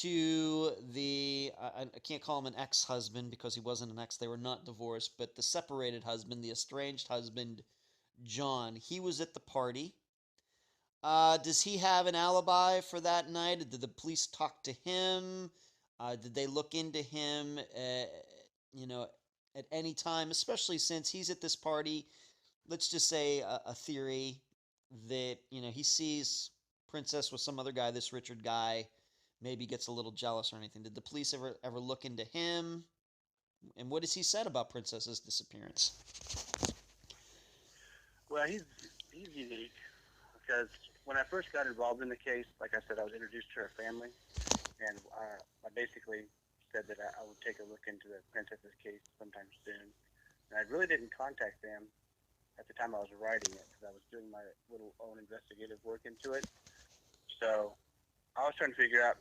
[SPEAKER 1] to the, I can't call him an ex-husband because he wasn't an ex. They were not divorced, but the separated husband, the estranged husband, John. He was at the party. Does he have an alibi for that night? Did the police talk to him? Did they look into him, at any time, especially since he's at this party? Let's just say a theory that, he sees Princess with some other guy, this Richard guy, maybe gets a little jealous or anything. Did the police ever look into him? And what has he said about Princess's disappearance?
[SPEAKER 2] Well, he's unique because when I first got involved in the case, like I said, I was introduced to her family, and I basically said that I would take a look into the Princess's case sometime soon. And I really didn't contact them at the time I was writing it because I was doing my little own investigative work into it. So I was trying to figure out,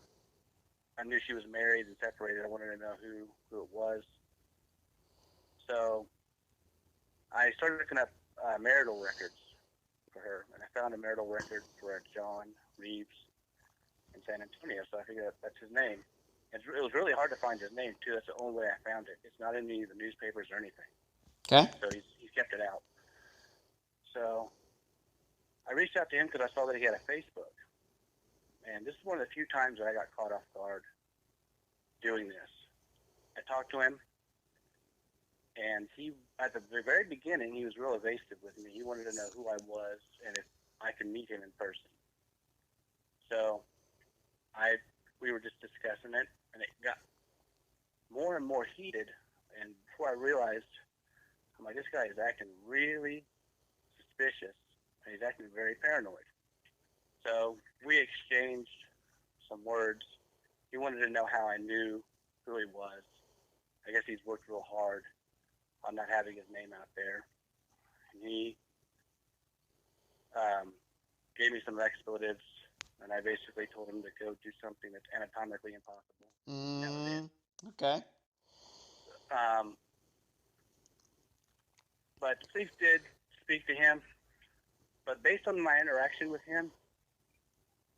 [SPEAKER 2] I knew she was married and separated. I wanted to know who it was. So I started looking up marital records for her, and I found a marital record for a John Reeves in San Antonio, so I figured that's his name. It was really hard to find his name, too. That's the only way I found it. It's not in any of the newspapers or anything.
[SPEAKER 1] Okay.
[SPEAKER 2] So he's kept it out. So I reached out to him because I saw that he had a Facebook. And this is one of the few times that I got caught off guard doing this. I talked to him, and he, at the very beginning, he was real evasive with me. He wanted to know who I was and if I could meet him in person. So we were just discussing it, and it got more and more heated. And before I realized, I'm like, this guy is acting really suspicious, and he's acting very paranoid. So we exchanged some words. He wanted to know how I knew who he was. I guess he's worked real hard on not having his name out there. And he gave me some expletives, and I basically told him to go do something that's anatomically impossible. That was it.
[SPEAKER 1] Okay.
[SPEAKER 2] But the police did speak to him. But based on my interaction with him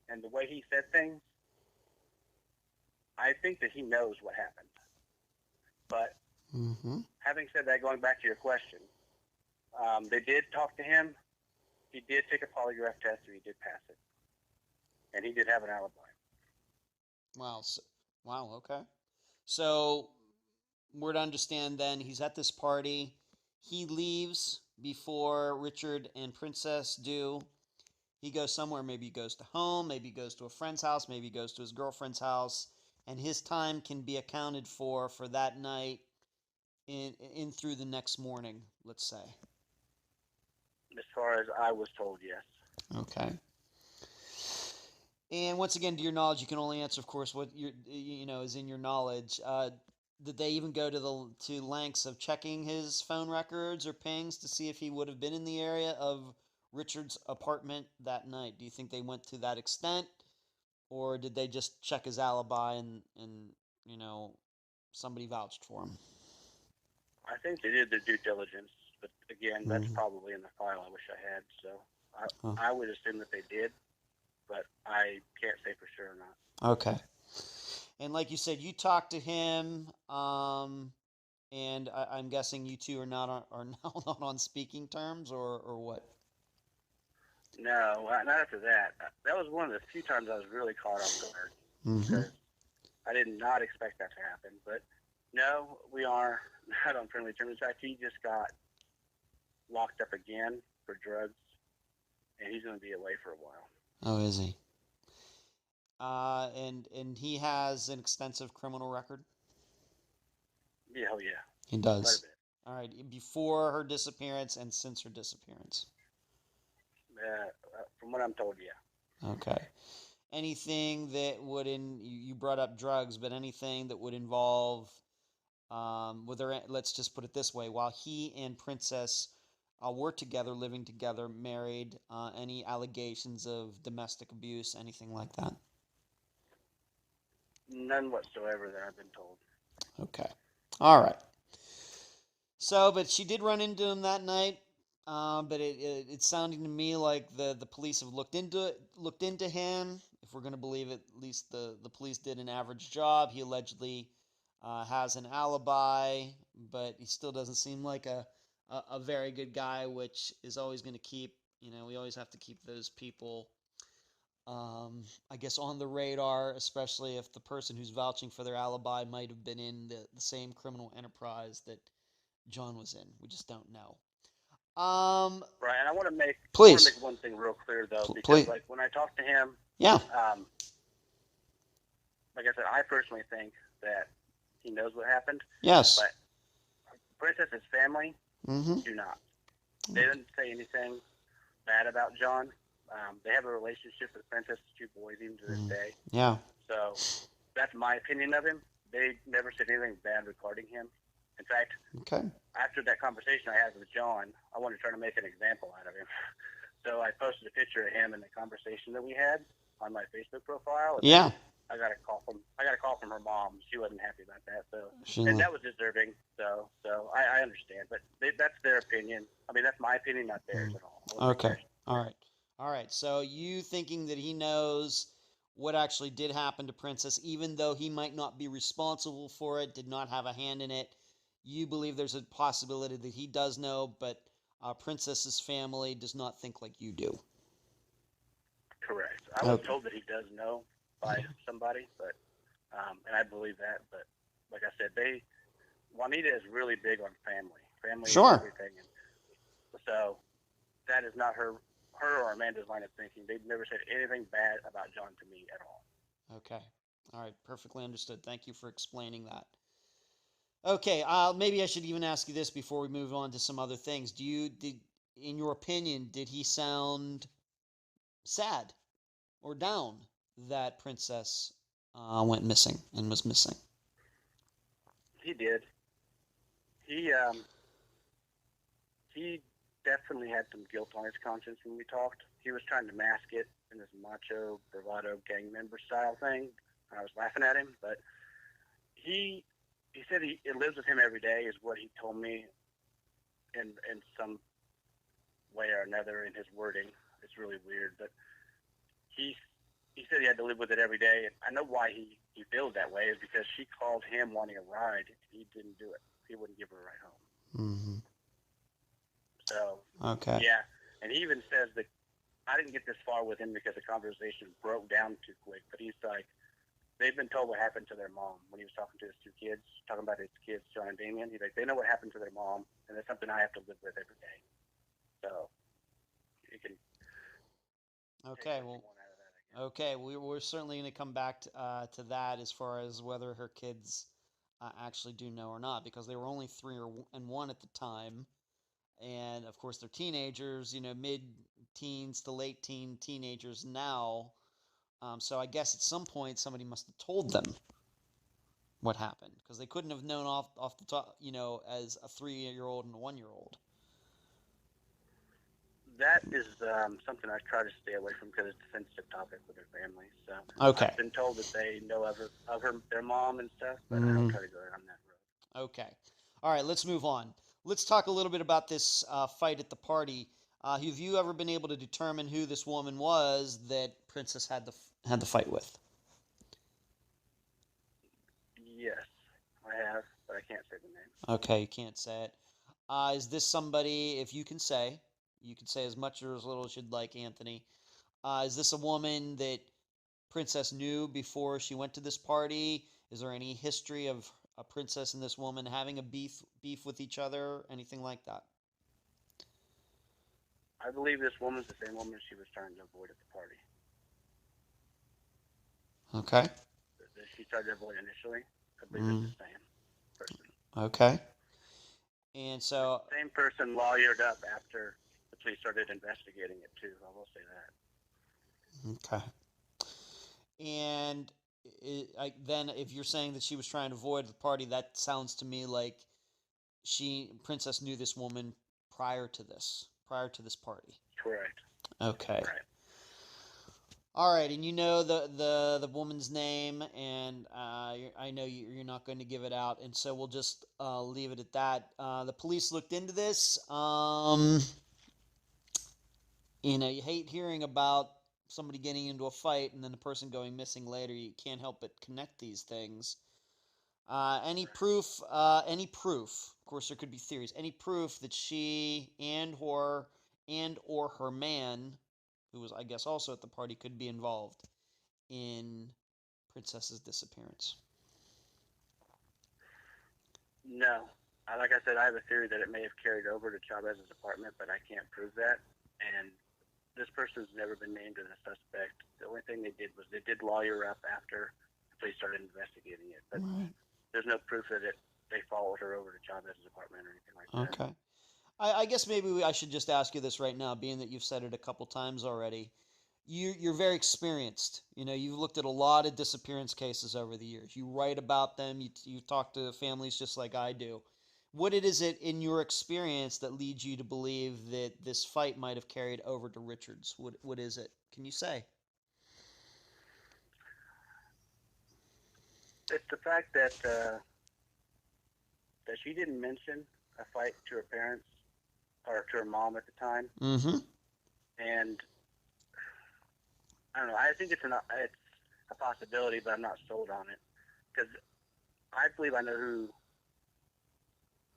[SPEAKER 2] and the way he said things, I think that he knows what happened. But having said that, going back to your question, they did talk to him. He did take a polygraph test, and he did pass it. And he did have an alibi.
[SPEAKER 1] Wow. Wow. Okay. So we're to understand then he's at this party. He leaves before Richard and Princess do. He goes somewhere. Maybe he goes to home. Maybe he goes to a friend's house. Maybe he goes to his girlfriend's house. And his time can be accounted for that night in through the next morning, let's say.
[SPEAKER 2] As far as I was told, yes.
[SPEAKER 1] Okay. And once again, to your knowledge, you can only answer, of course, what is in your knowledge. Did they even go to lengths of checking his phone records or pings to see if he would have been in the area of Richard's apartment that night? Do you think they went to that extent, or did they just check his alibi and somebody vouched for him?
[SPEAKER 2] I think they did their due diligence, but again, that's probably in the file I wish I had. So I would assume that they did, but I can't say for sure or not.
[SPEAKER 1] Okay. And like you said, you talked to him, and I'm guessing you two are now not on speaking terms, or what?
[SPEAKER 2] No, not after that. That was one of the few times I was really caught off guard because I did not expect that to happen. But no, we are not on friendly terms. In fact, he just got locked up again for drugs, and he's going to be away for a while.
[SPEAKER 1] Oh, is he? And he has an extensive criminal record?
[SPEAKER 2] Yeah, oh yeah.
[SPEAKER 1] He does.
[SPEAKER 2] Quite a bit.
[SPEAKER 1] All right, before her disappearance and since her disappearance?
[SPEAKER 2] From what I'm told, yeah.
[SPEAKER 1] Okay. Anything that would you brought up drugs, but anything that would involve, let's just put it this way, while he and Princess were together, living together, married, any allegations of domestic abuse, anything like that?
[SPEAKER 2] None whatsoever that I've been told.
[SPEAKER 1] Okay. All right. So, but she did run into him that night. But it's sounding to me like the police have looked into him. If we're going to believe it, at least the police did an average job. He allegedly has an alibi, but he still doesn't seem like a very good guy, which is always going to keep, we always have to keep those people, I guess, on the radar, especially if the person who's vouching for their alibi might have been in the same criminal enterprise that John was in. We just don't know.
[SPEAKER 2] Brian, I want to make one thing real clear though, because like when I talked to him, like I said, I personally think that he knows what happened.
[SPEAKER 1] Yes.
[SPEAKER 2] But Princess's family do not. They didn't say anything bad about John. They have a relationship with Princess, 2 boys, even to this day.
[SPEAKER 1] Yeah.
[SPEAKER 2] So that's my opinion of him. They never said anything bad regarding him. In fact, after that conversation I had with John, I wanted to try to make an example out of him. So I posted a picture of him and the conversation that we had on my Facebook profile. And I got a call from her mom. She wasn't happy about that. And that was deserving. So I understand, but that's their opinion. I mean, that's my opinion, not theirs at all.
[SPEAKER 1] Okay. All right. So you thinking that he knows what actually did happen to Princess, even though he might not be responsible for it, did not have a hand in it. You believe there's a possibility that he does know, but Princess's family does not think like you do.
[SPEAKER 2] Correct. I was told that he does know by somebody, but and I believe that. But like I said, Juanita is really big on family. Family is everything. And so that is not her her or Amanda's line of thinking. They've never said anything bad about John to me at all.
[SPEAKER 1] Okay. All right. Perfectly understood. Thank you for explaining that. Okay. Maybe I should even ask you this before we move on to some other things. In your opinion, did he sound sad or down that Princess went missing and was missing?
[SPEAKER 2] He did. He definitely had some guilt on his conscience when we talked. He was trying to mask it in this macho, bravado, gang member style thing. I was laughing at him, but he said it lives with him every day, is what he told me in some way or another in his wording. It's really weird, but he said he had to live with it every day. And I know why he feels that way, is because she called him wanting a ride, and he didn't do it. He wouldn't give her a ride home.
[SPEAKER 1] Mm-hmm.
[SPEAKER 2] So,
[SPEAKER 1] okay.
[SPEAKER 2] Yeah. And he even says that I didn't get this far with him because the conversation broke down too quick, but he's like, they've been told what happened to their mom when he was talking to his two kids, talking about his kids, John and Damien. He's like, they know what happened to their mom, and it's something I have to live with every day. So, you can.
[SPEAKER 1] Okay, well, okay, we're certainly going to come back to that as far as whether her kids actually do know or not, because they were only 3 and 1 at the time, and of course they're teenagers, mid-teens to late teenagers now. So I guess at some point somebody must have told them what happened, because they couldn't have known off the top, as a 3-year-old and a 1-year-old.
[SPEAKER 2] That is something I try to stay away from because it's a sensitive topic with their family. So
[SPEAKER 1] okay.
[SPEAKER 2] I've been told that they know of their mom and stuff, but I don't try to go down that road.
[SPEAKER 1] Okay. All right, let's move on. Let's talk a little bit about this fight at the party. Have you ever been able to determine who this woman was that Princess had the fight with?
[SPEAKER 2] Yes, I have, but I can't say the name.
[SPEAKER 1] Okay, you can't say it. Is this somebody, if you can say as much or as little as you'd like, Anthony. Is this a woman that Princess knew before she went to this party? Is there any history of a Princess and this woman having a beef with each other? Anything like that?
[SPEAKER 2] I believe this woman's the same woman she was trying to avoid at the party.
[SPEAKER 1] Okay.
[SPEAKER 2] That she tried to avoid initially. I believe it's the same person.
[SPEAKER 1] Okay. And so...
[SPEAKER 2] The same person lawyered up after the police started investigating it, too. I will say that.
[SPEAKER 1] Okay. And then if you're saying that she was trying to avoid the party, that sounds to me like Princess knew this woman prior to this party.
[SPEAKER 2] Correct.
[SPEAKER 1] Okay.
[SPEAKER 2] Right.
[SPEAKER 1] All right, and you know the woman's name, and I know you're not going to give it out, and so we'll just leave it at that. The police looked into this. You hate hearing about somebody getting into a fight and then the person going missing later. You can't help but connect these things. Any proof? Of course, there could be theories. Any proof that she or her man, who was, I guess, also at the party, could be involved in Princess's disappearance?
[SPEAKER 2] No. Like I said, I have a theory that it may have carried over to Chavez's apartment, but I can't prove that. And this person's never been named as a suspect. The only thing they did was they did lawyer up after the police started investigating it. But there's no proof that they followed her over to Chavez's apartment or anything like that.
[SPEAKER 1] Okay. I guess maybe I should just ask you this right now, being that you've said it a couple times already. You're very experienced. You've looked at a lot of disappearance cases over the years. You write about them. You talk to families just like I do. What is it in your experience that leads you to believe that this fight might have carried over to Richards? What is it? Can you say?
[SPEAKER 2] It's the fact that she didn't mention a fight to her parents or to her mom at the time.
[SPEAKER 1] Mm-hmm.
[SPEAKER 2] And I don't know. I think it's a possibility, but I'm not sold on it because I believe I know who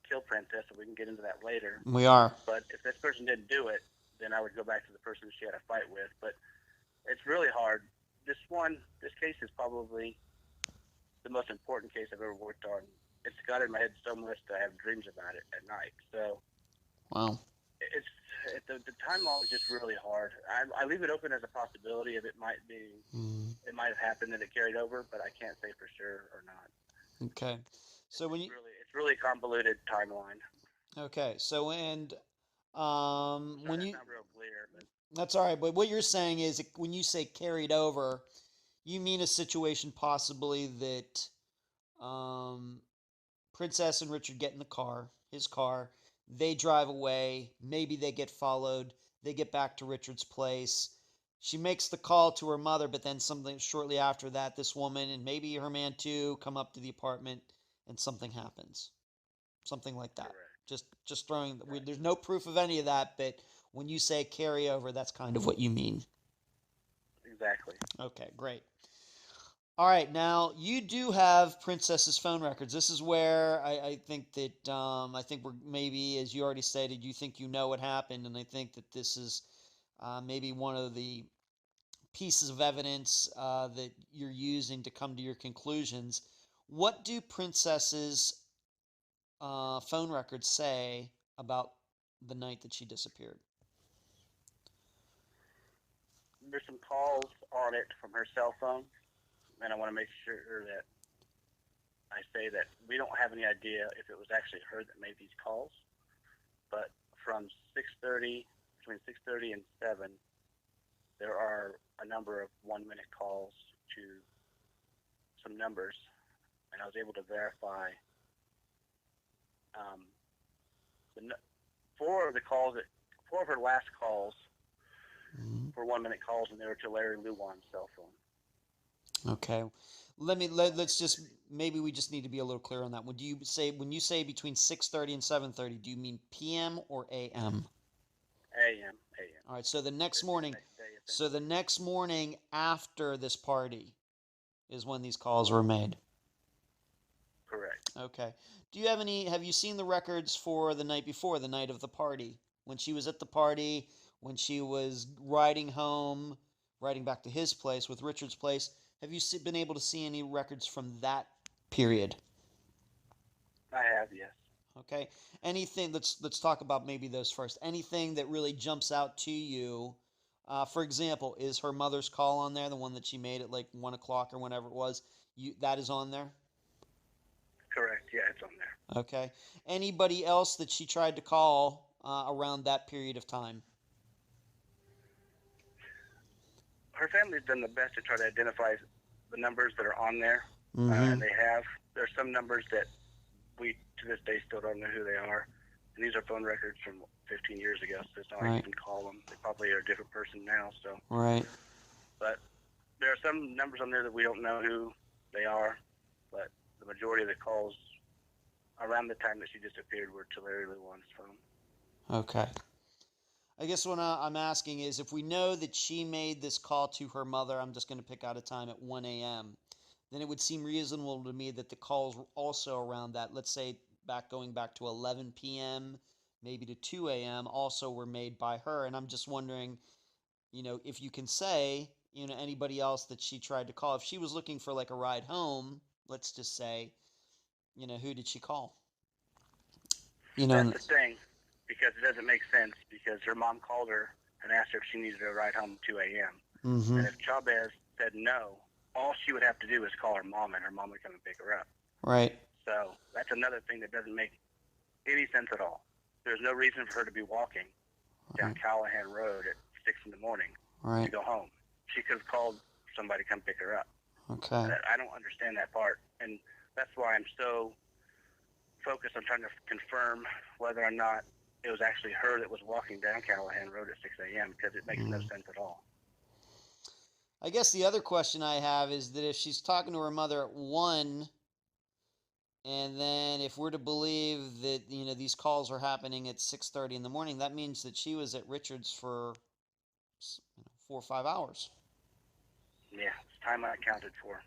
[SPEAKER 2] killed Princess, and we can get into that later.
[SPEAKER 1] We are.
[SPEAKER 2] But if this person didn't do it, then I would go back to the person she had a fight with. But it's really hard. This case is probably the most important case I've ever worked on. It's got in my head so much that I have dreams about it at night. So,
[SPEAKER 1] wow.
[SPEAKER 2] the timeline is just really hard. I leave it open as a possibility if it might have happened and it carried over, but I can't say for sure or not.
[SPEAKER 1] Okay. So
[SPEAKER 2] It's really a convoluted timeline.
[SPEAKER 1] okay. So when
[SPEAKER 2] That's
[SPEAKER 1] you
[SPEAKER 2] not real clear, but
[SPEAKER 1] that's all right. But what you're saying is when you say carried over, you mean a situation possibly that Princess and Richard get in the car, his car, they drive away, maybe they get followed, they get back to Richard's place. She makes the call to her mother, but then something shortly after that, this woman and maybe her man too come up to the apartment and something happens. Something like that.
[SPEAKER 2] correct.
[SPEAKER 1] Just throwing
[SPEAKER 2] Right.
[SPEAKER 1] there's no proof of any of that, but when you say carryover, that's kind of what you mean.
[SPEAKER 2] Exactly.
[SPEAKER 1] Okay, great. All right, now you do have Princess's phone records. This is where I think that I think we're maybe, as you already stated, you think you know what happened, and I think that this is maybe one of the pieces of evidence that you're using to come to your conclusions. What do Princess's phone records say about the night that she disappeared?
[SPEAKER 2] There's some calls on it from her cell phone, and I want to make sure that I say that we don't have any idea if it was actually her that made these calls, but from 6:30, between 6:30 and 7, there are a number of 1-minute calls to some numbers, and I was able to verify four of her last calls were 1-minute calls, and they were to Larry Luwan's cell phone.
[SPEAKER 1] Okay. Let's just maybe we just need to be a little clear on that. When you say between 6:30 and 7:30, do you mean PM or AM?
[SPEAKER 2] AM.
[SPEAKER 1] All right, so the next morning, the next morning after this party is when these calls were made.
[SPEAKER 2] Correct.
[SPEAKER 1] Okay. Have you seen the records for the night before, the night of the party? When she was at the party, when she was riding home, riding back to his place with Richard's place, have you been able to see any records from that period?
[SPEAKER 2] I have, yes.
[SPEAKER 1] Okay. Anything? Let's talk about maybe those first. Anything that really jumps out to you? For example, is her mother's call on there, the one that she made at like 1 o'clock or whenever it was? That is on there.
[SPEAKER 2] Correct. Yeah, it's on there.
[SPEAKER 1] Okay. Anybody else that she tried to call around that period of time?
[SPEAKER 2] Her family's done the best to try to identify the numbers that are on there, and they have. There's some numbers that we, to this day, still don't know who they are. And these are phone records from 15 years ago, so it's not like you can call them. They probably are a different person now. So.
[SPEAKER 1] Right.
[SPEAKER 2] But there are some numbers on there that we don't know who they are, but the majority of the calls around the time that she disappeared were to Larry Luwan's phone.
[SPEAKER 1] Okay. I guess what I'm asking is if we know that she made this call to her mother, I'm just going to pick out a time at 1 a.m., then it would seem reasonable to me that the calls were also around that, let's say going back to 11 p.m., maybe to 2 a.m., also were made by her. And I'm just wondering, if you can say, anybody else that she tried to call, if she was looking for like a ride home, let's just say, who did she call?
[SPEAKER 2] That's the thing, because it doesn't make sense, because her mom called her and asked her if she needed a ride home at 2 a.m. And if Chavez said no, all she would have to do is call her mom, and her mom would come and pick her up.
[SPEAKER 1] Right.
[SPEAKER 2] So that's another thing that doesn't make any sense at all. There's no reason for her to be walking down Callahan Road at 6 in the morning to go home. She could have called somebody to come pick her up.
[SPEAKER 1] Okay.
[SPEAKER 2] I don't understand that part, and that's why I'm so focused on trying to confirm whether or not it was actually her that was walking down Callahan Road at 6 a.m., because it makes no sense at all.
[SPEAKER 1] I guess the other question I have is that if she's talking to her mother at 1, and then if we're to believe that, these calls are happening at 6:30 in the morning, that means that she was at Richard's for 4 or 5 hours.
[SPEAKER 2] Yeah, it's time I accounted for.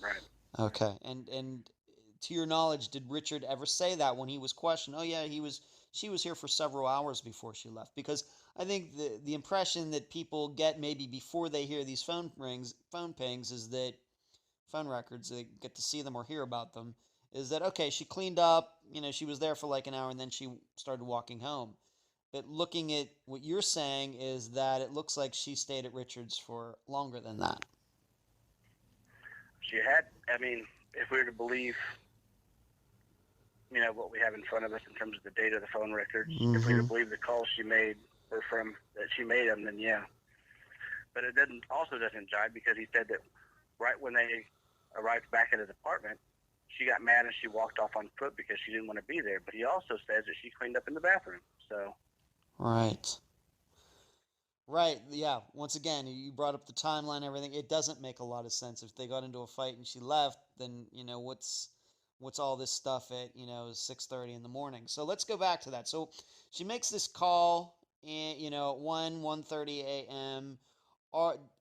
[SPEAKER 2] Right.
[SPEAKER 1] Okay. And to your knowledge, did Richard ever say that when he was questioned? Oh yeah, she was here for several hours before she left. Because I think the impression that people get maybe before they hear these phone pings is that phone records, they get to see them or hear about them, is that okay, she cleaned up, she was there for like an hour and then she started walking home. But looking at what you're saying is that it looks like she stayed at Richards for longer than that.
[SPEAKER 2] She had, I mean, if we were to believe, what we have in front of us in terms of the data of the phone records, if we were to believe the calls she made were that she made them, then yeah. But it also doesn't jive, because he said that right when they arrived back at his apartment, she got mad and she walked off on foot because she didn't want to be there. But he also says that she cleaned up in the bathroom. So. Right.
[SPEAKER 1] Right, yeah. Once again, you brought up the timeline and everything. It doesn't make a lot of sense. If they got into a fight and she left, then, what's all this stuff at, 6:30 in the morning. So let's go back to that. So she makes this call, and, at 1:30 a.m.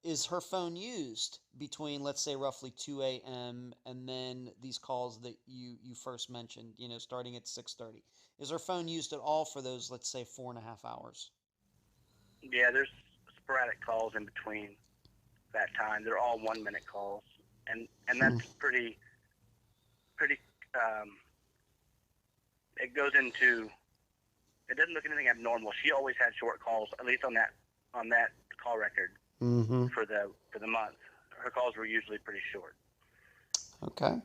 [SPEAKER 1] Is her phone used between, let's say, roughly 2 a.m. and then these calls that you first mentioned, starting at 6:30? Is her phone used at all for those, let's say, 4.5 hours?
[SPEAKER 2] Yeah, there's sporadic calls in between that time. They're all 1-minute calls, and that's pretty. It goes into. It doesn't look anything abnormal. She always had short calls, at least on that call record for the month. Her calls were usually pretty short.
[SPEAKER 1] Okay.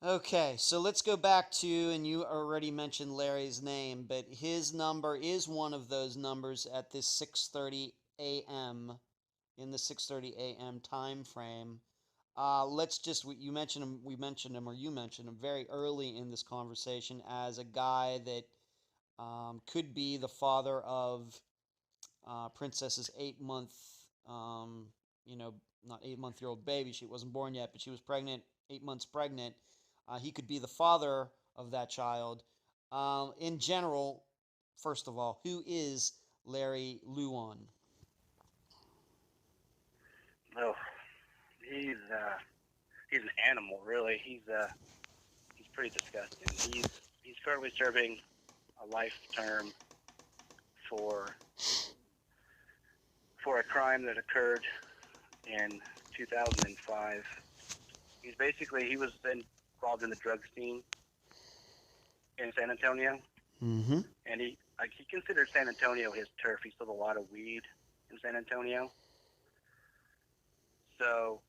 [SPEAKER 1] Okay, so let's go back to, and you already mentioned Larry's name, but his number is one of those numbers at this 6:30 a.m. in the 6:30 a.m. time frame. Let's just, you mentioned him, you mentioned him very early in this conversation as a guy that could be the father of Princess's 8-month, not 8-month-year-old baby. She wasn't born yet, but she was pregnant, 8 months pregnant. He could be the father of that child. In general, first of all, who is Larry Luan?
[SPEAKER 2] Oh, he's an animal, really. He's pretty disgusting. He's currently serving a life term for a crime that occurred in 2005. He was involved in the drug scene in San Antonio, and he considered San Antonio his turf. He sold a lot of weed in San Antonio. So,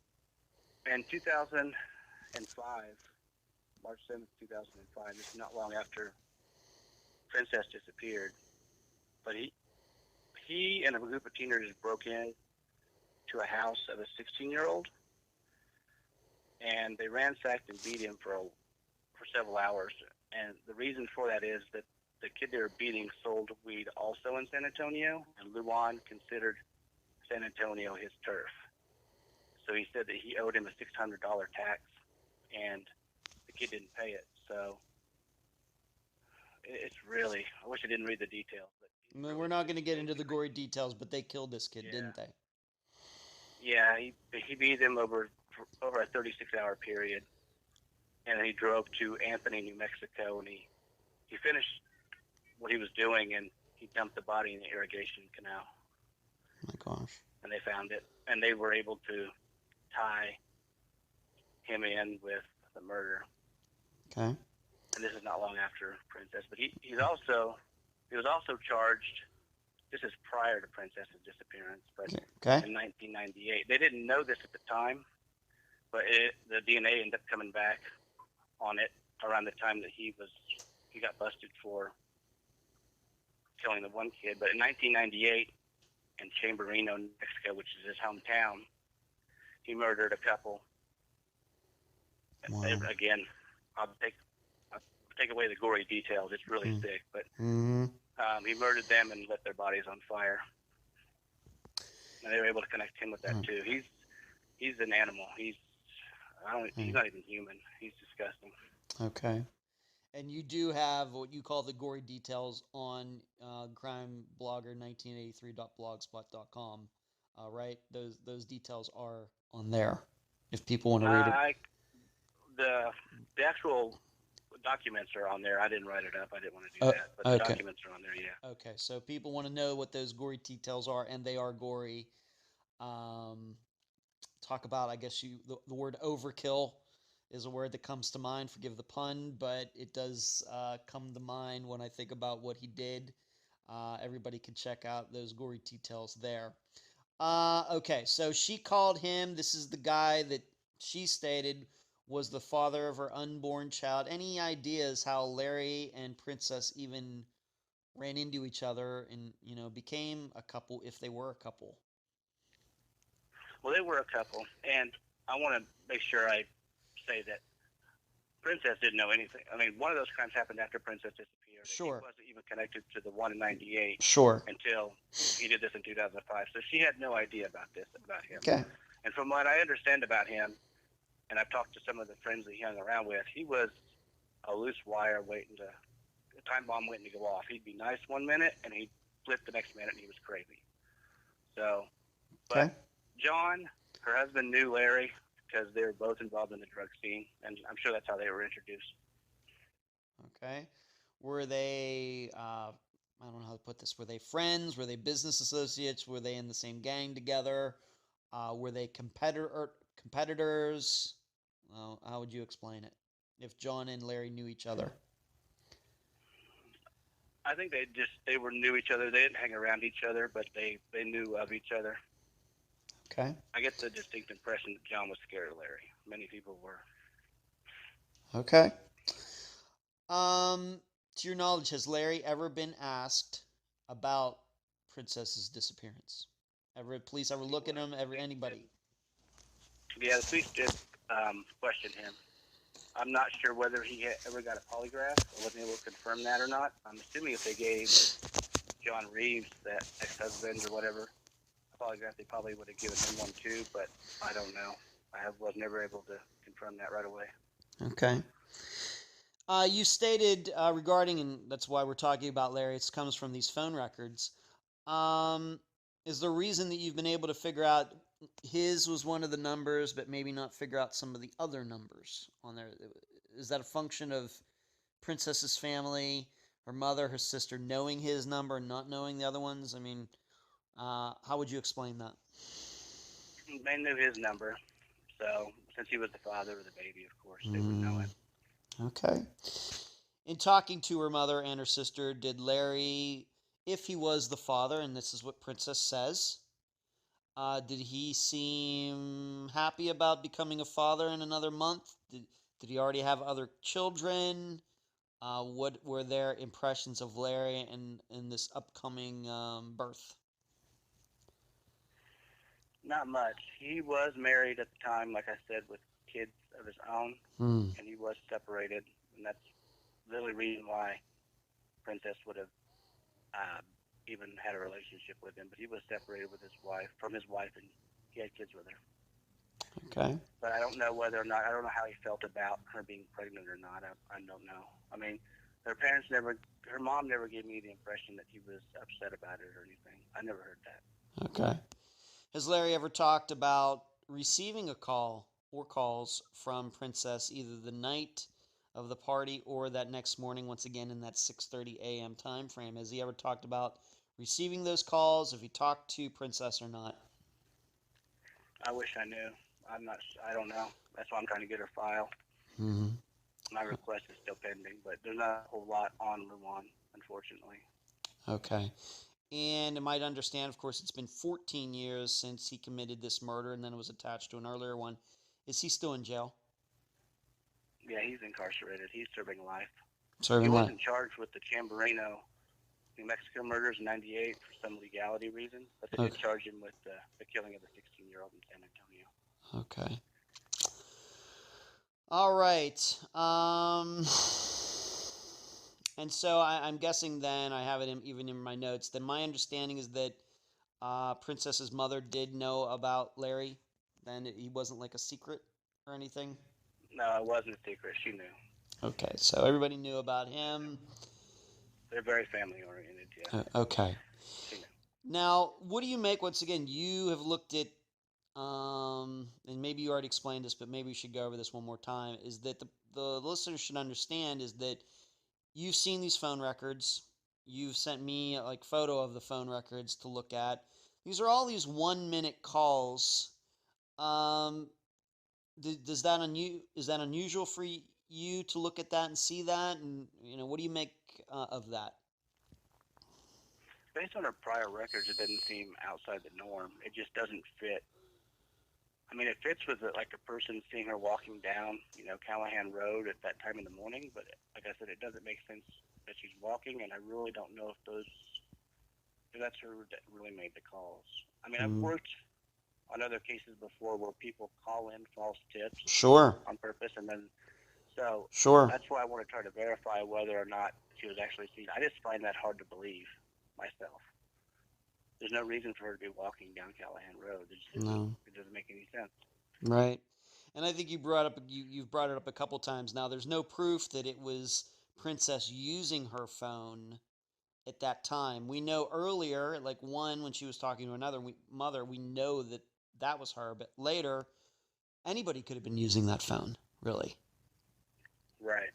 [SPEAKER 2] in 2005, March 7th, 2005, just not long after Princess disappeared, but he and a group of teenagers broke in to a house of a 16-year-old, and they ransacked and beat him for several hours. And the reason for that is that the kid they were beating sold weed also in San Antonio, and Luan considered San Antonio his turf. So he said that he owed him a $600 tax, and the kid didn't pay it. So it's really, I wish I didn't read the details. But
[SPEAKER 1] we're not going to get into the gory details, but they killed this kid, didn't they?
[SPEAKER 2] Yeah, he beat him over a 36-hour period, and he drove to Anthony, New Mexico, and he finished what he was doing, and he dumped the body in the irrigation canal.
[SPEAKER 1] Oh my gosh.
[SPEAKER 2] And they found it, and they were able to tie him in with the murder.
[SPEAKER 1] Okay.
[SPEAKER 2] And this is not long after Princess, but he was also charged. This is prior to Princess's disappearance, but in 1998. They didn't know this at the time, but the DNA ended up coming back on it around the time that he got busted for killing the one kid. But in 1998, in Chamberino, New Mexico, which is his hometown, he murdered a couple. Wow. Again, I'll take away the gory details. It's really sick, but he murdered them and lit their bodies on fire. And they were able to connect him with that too. He's an animal. He's not even human. He's disgusting.
[SPEAKER 1] Okay. And you do have what you call the gory details on crimeblogger1983.blogspot.com, right? Those details are on there if people want to read it.
[SPEAKER 2] The actual documents are on there. I didn't write it up. I didn't want to do that. But the documents are on there, yeah.
[SPEAKER 1] Okay, so people want to know what those gory details are, and they are gory. Talk about, I guess, the word overkill. is a word that comes to mind. Forgive the pun, but it does come to mind when I think about what he did. Everybody can check out those gory details there. Okay, so she called him. This is the guy that she stated was the father of her unborn child. Any ideas how Larry and Princess even ran into each other and, became a couple, if they were a couple?
[SPEAKER 2] Well, they were a couple, and I want to make sure I say that Princess didn't know anything. I mean, one of those crimes happened after Princess disappeared.
[SPEAKER 1] Sure.
[SPEAKER 2] He wasn't even connected to the one in '98.
[SPEAKER 1] Sure.
[SPEAKER 2] Until he did this in 2005. So she had no idea about him.
[SPEAKER 1] Okay.
[SPEAKER 2] And from what I understand about him, and I've talked to some of the friends that he hung around with, he was a loose wire a time bomb waiting to go off. He'd be nice one minute, and he'd flip the next minute, and he was crazy. So, but John, her husband, knew Larry because they were both involved in the drug scene, and I'm sure that's how they were introduced.
[SPEAKER 1] Okay. Were they, I don't know how to put this, were they friends? Were they business associates? Were they in the same gang together? Were they competitors? How would you explain it if John and Larry knew each other?
[SPEAKER 2] I think they knew each other. They didn't hang around each other, but they knew of each other.
[SPEAKER 1] Okay.
[SPEAKER 2] I get the distinct impression that John was scared of Larry. Many people were.
[SPEAKER 1] Okay. To your knowledge, has Larry ever been asked about Princess's disappearance? Police ever look at him? Anybody?
[SPEAKER 2] Yeah, the police did question him. I'm not sure whether he ever got a polygraph or wasn't able to confirm that or not. I'm assuming if they gave John Reeves, that ex-husband or whatever, a polygraph, they probably would have given him one too, but I don't know. I was never able to confirm that right away.
[SPEAKER 1] Okay. You stated regarding, and that's why we're talking about Larry, it comes from these phone records. Is the reason that you've been able to figure out his was one of the numbers, but maybe not figure out some of the other numbers on there? Is that a function of Princess's family, her mother, her sister, knowing his number and not knowing the other ones? I mean, how would you explain that?
[SPEAKER 2] They knew his number, so since he was the father of the baby, of course, they would know it.
[SPEAKER 1] Okay. In talking to her mother and her sister, did Larry, if he was the father, and this is what Princess says, did he seem happy about becoming a father in another month? Did he already have other children? What were their impressions of Larry in this upcoming birth?
[SPEAKER 2] Not much. He was married at the time, like I said, with kids of his own, and he was separated, and that's the only reason why Princess would have even had a relationship with him. But he was separated from his wife, and he had kids with her.
[SPEAKER 1] Okay.
[SPEAKER 2] But I don't know whether or not, I don't know how he felt about her being pregnant or not. I don't know. I mean, her mom never gave me the impression that he was upset about it or anything. I never heard that.
[SPEAKER 1] Okay. Has Larry ever talked about receiving a call or calls from Princess either the night of the party or that next morning, once again in that 6:30 a.m. time frame? Has he ever talked about receiving those calls, if he talked to Princess or not?
[SPEAKER 2] I wish I knew. I don't know. That's why I'm trying to get her file.
[SPEAKER 1] Mm-hmm.
[SPEAKER 2] My request is still pending, but there's not a whole lot on Luan, unfortunately.
[SPEAKER 1] Okay. And I might understand, of course, it's been 14 years since he committed this murder, and then it was attached to an earlier one. Is he still in jail?
[SPEAKER 2] Yeah, he's incarcerated. He's serving life.
[SPEAKER 1] Serving
[SPEAKER 2] he
[SPEAKER 1] life.
[SPEAKER 2] wasn't charged with the Chamberino, New Mexico murders in '98 for some legality reasons, but they did charge him with the killing of the 16-year-old in San Antonio.
[SPEAKER 1] Okay. All right. And so I'm guessing then, I have it even in my notes, then my understanding is that Princess's mother did know about Larry. Then he wasn't like a secret or anything?
[SPEAKER 2] No, it wasn't a secret. She knew.
[SPEAKER 1] Okay, so everybody knew about him.
[SPEAKER 2] They're very family-oriented, yeah.
[SPEAKER 1] Okay.
[SPEAKER 2] She knew.
[SPEAKER 1] Now, what do you make, once again, you have looked at, and maybe you already explained this, but maybe we should go over this one more time, is that the listeners should understand is that you've seen these phone records. You've sent me a photo of the phone records to look at. These are all these 1-minute calls. Does that is that unusual for you to look at that and see that? And, what do you make of that?
[SPEAKER 2] Based on her prior records, it doesn't seem outside the norm. It just doesn't fit. I mean, it fits with like a person seeing her walking down, Callahan Road at that time in the morning. But like I said, it doesn't make sense that she's walking, and I really don't know if that's her that really made the calls. I mean, I've worked on other cases before where people call in false tips
[SPEAKER 1] Sure.
[SPEAKER 2] on purpose, and then so
[SPEAKER 1] Sure.
[SPEAKER 2] that's why I want to try to verify whether or not she was actually seen. I just find that hard to believe myself. There's no reason for her to be walking down Callahan Road. It doesn't make any sense.
[SPEAKER 1] Right. And I think you've brought it up a couple times now. There's no proof that it was Princess using her phone at that time. We know earlier, like when she was talking to another mother, we know that was her. But later, anybody could have been using that phone, really.
[SPEAKER 2] Right.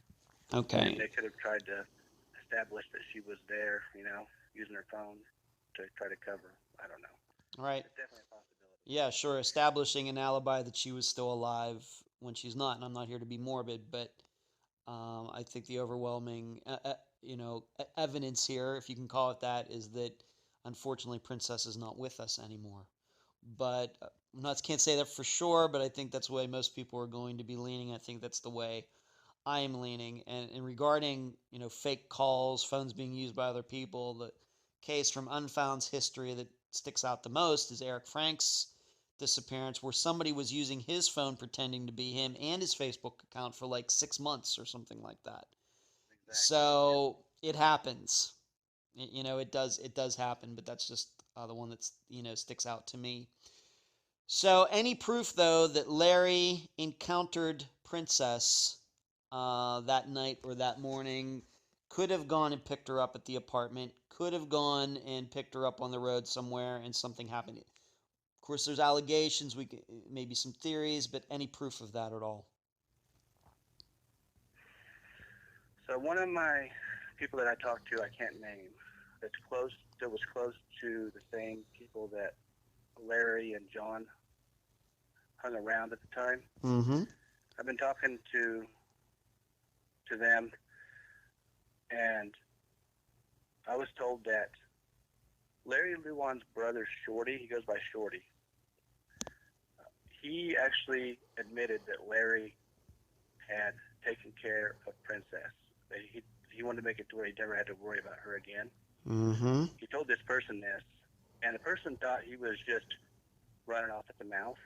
[SPEAKER 1] Okay.
[SPEAKER 2] And they could have tried to establish that she was there, using her phone to try to cover. I don't know.
[SPEAKER 1] Right.
[SPEAKER 2] It's definitely a possibility.
[SPEAKER 1] Yeah, sure. Establishing an alibi that she was still alive when she's not. And I'm not here to be morbid, but I think the overwhelming, evidence here, if you can call it that, is that unfortunately Princess is not with us anymore. But can't say that for sure, but I think that's the way most people are going to be leaning. I think that's the way I am leaning. And regarding, fake calls, phones being used by other people, the case from Unfound's history that sticks out the most is Eric Frank's disappearance, where somebody was using his phone pretending to be him and his Facebook account for like 6 months or something like that. Exactly. So it happens. It does happen, but that's just the one that's, sticks out to me. So any proof, though, that Larry encountered Princess that night or that morning, could have gone and picked her up at the apartment, could have gone and picked her up on the road somewhere, and something happened. Of course, there's allegations, maybe some theories, but any proof of that at all?
[SPEAKER 2] So one of my people that I talked to, I can't name, that was close to the same people that Larry and John hung around at the time.
[SPEAKER 1] Mm-hmm.
[SPEAKER 2] I've been talking to them, and I was told that Larry Luan's brother, Shorty, he goes by Shorty, he actually admitted that Larry had taken care of Princess. He wanted to make it to where he never had to worry about her again.
[SPEAKER 1] Mm-hmm.
[SPEAKER 2] He told this person this, and the person thought he was just running off at the mouth.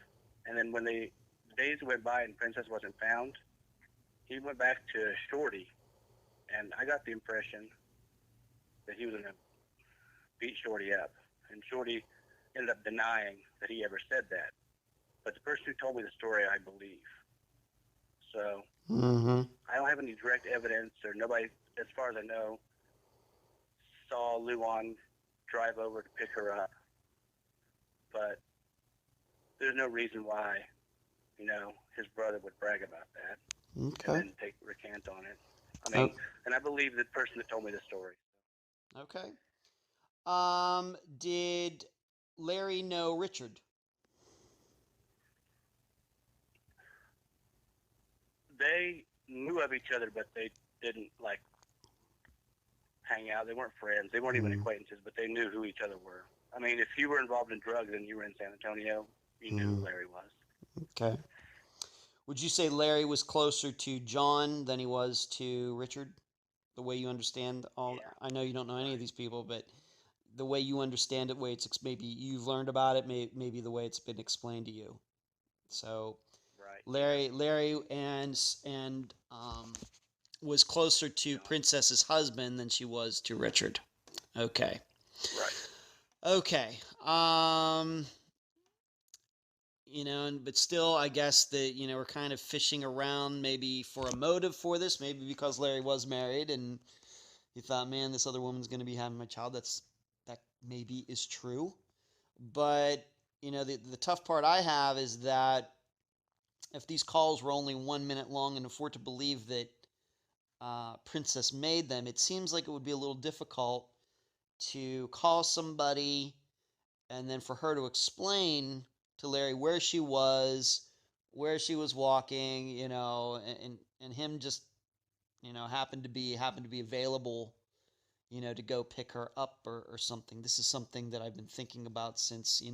[SPEAKER 2] And then when the days went by and Princess wasn't found, he went back to Shorty, and I got the impression that he was going to beat Shorty up. And Shorty ended up denying that he ever said that. But the person who told me the story, I believe. So I don't have any direct evidence, or nobody, as far as I know, saw Luan drive over to pick her up. But there's no reason why, his brother would brag about that.
[SPEAKER 1] Okay.
[SPEAKER 2] And then recant on it. I mean, and I believe the person that told me the story.
[SPEAKER 1] Okay. Did Larry know Richard?
[SPEAKER 2] They knew of each other, but they didn't hang out. They weren't friends. They weren't even acquaintances, but they knew who each other were. I mean, if you were involved in drugs and you were in San Antonio, you knew who Larry was.
[SPEAKER 1] Okay. Would you say Larry was closer to John than he was to Richard? The way you understand all, I know you don't know any of these people, but the way you understand it, maybe you've learned about it, maybe the way it's been explained to you. So,
[SPEAKER 2] right.
[SPEAKER 1] Larry and was closer to Princess's husband than she was to Richard. Okay.
[SPEAKER 2] Right.
[SPEAKER 1] Okay. But still, I guess that, we're kind of fishing around maybe for a motive for this, maybe because Larry was married and he thought, man, this other woman's going to be having my child. That maybe is true. But, the tough part I have is that if these calls were only 1 minute long and if we're to believe that Princess made them, it seems like it would be a little difficult to call somebody and then for her to explain to Larry where she was, where she was walking, you know, and him just, you know, happened to be available, you know, to go pick her up or something. This is something that I've been thinking about since, you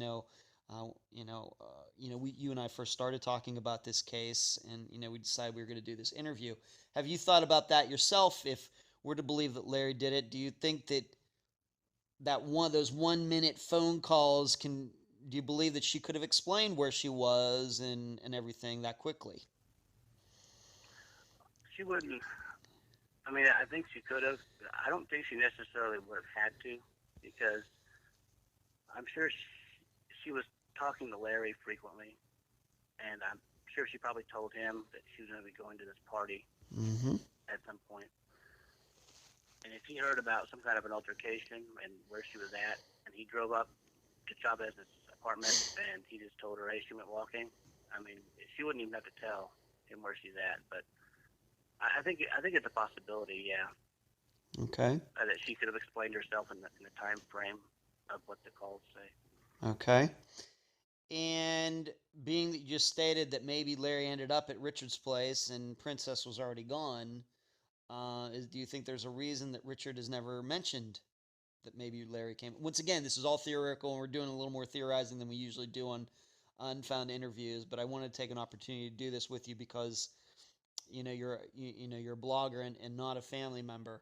[SPEAKER 1] and I first started talking about this case, and, you know, we decided we were going to do this interview. Have you thought about that yourself? If we're to believe that Larry did it, do you think that one of those 1 minute phone calls do you believe that she could have explained where she was and everything that quickly?
[SPEAKER 2] She wouldn't. I mean, I think she could have. I don't think she necessarily would have had to, because I'm sure she was talking to Larry frequently, and I'm sure she probably told him that she was going to be going to this party at some point. And if he heard about some kind of an altercation and where she was at, and he drove up to Chavez's apartment and he just told her, hey, she went walking, I mean, she wouldn't even have to tell him where she's at. But I think it's a possibility, yeah.
[SPEAKER 1] Okay.
[SPEAKER 2] That she could have explained herself in the time frame of what the calls say.
[SPEAKER 1] Okay. And being that you just stated that maybe Larry ended up at Richard's place and Princess was already gone, do you think there's a reason that Richard has never mentioned that maybe Larry came? Once again, this is all theoretical, and we're doing a little more theorizing than we usually do on Unfound interviews. But I wanted to take an opportunity to do this with you because, you know, you're a blogger and not a family member.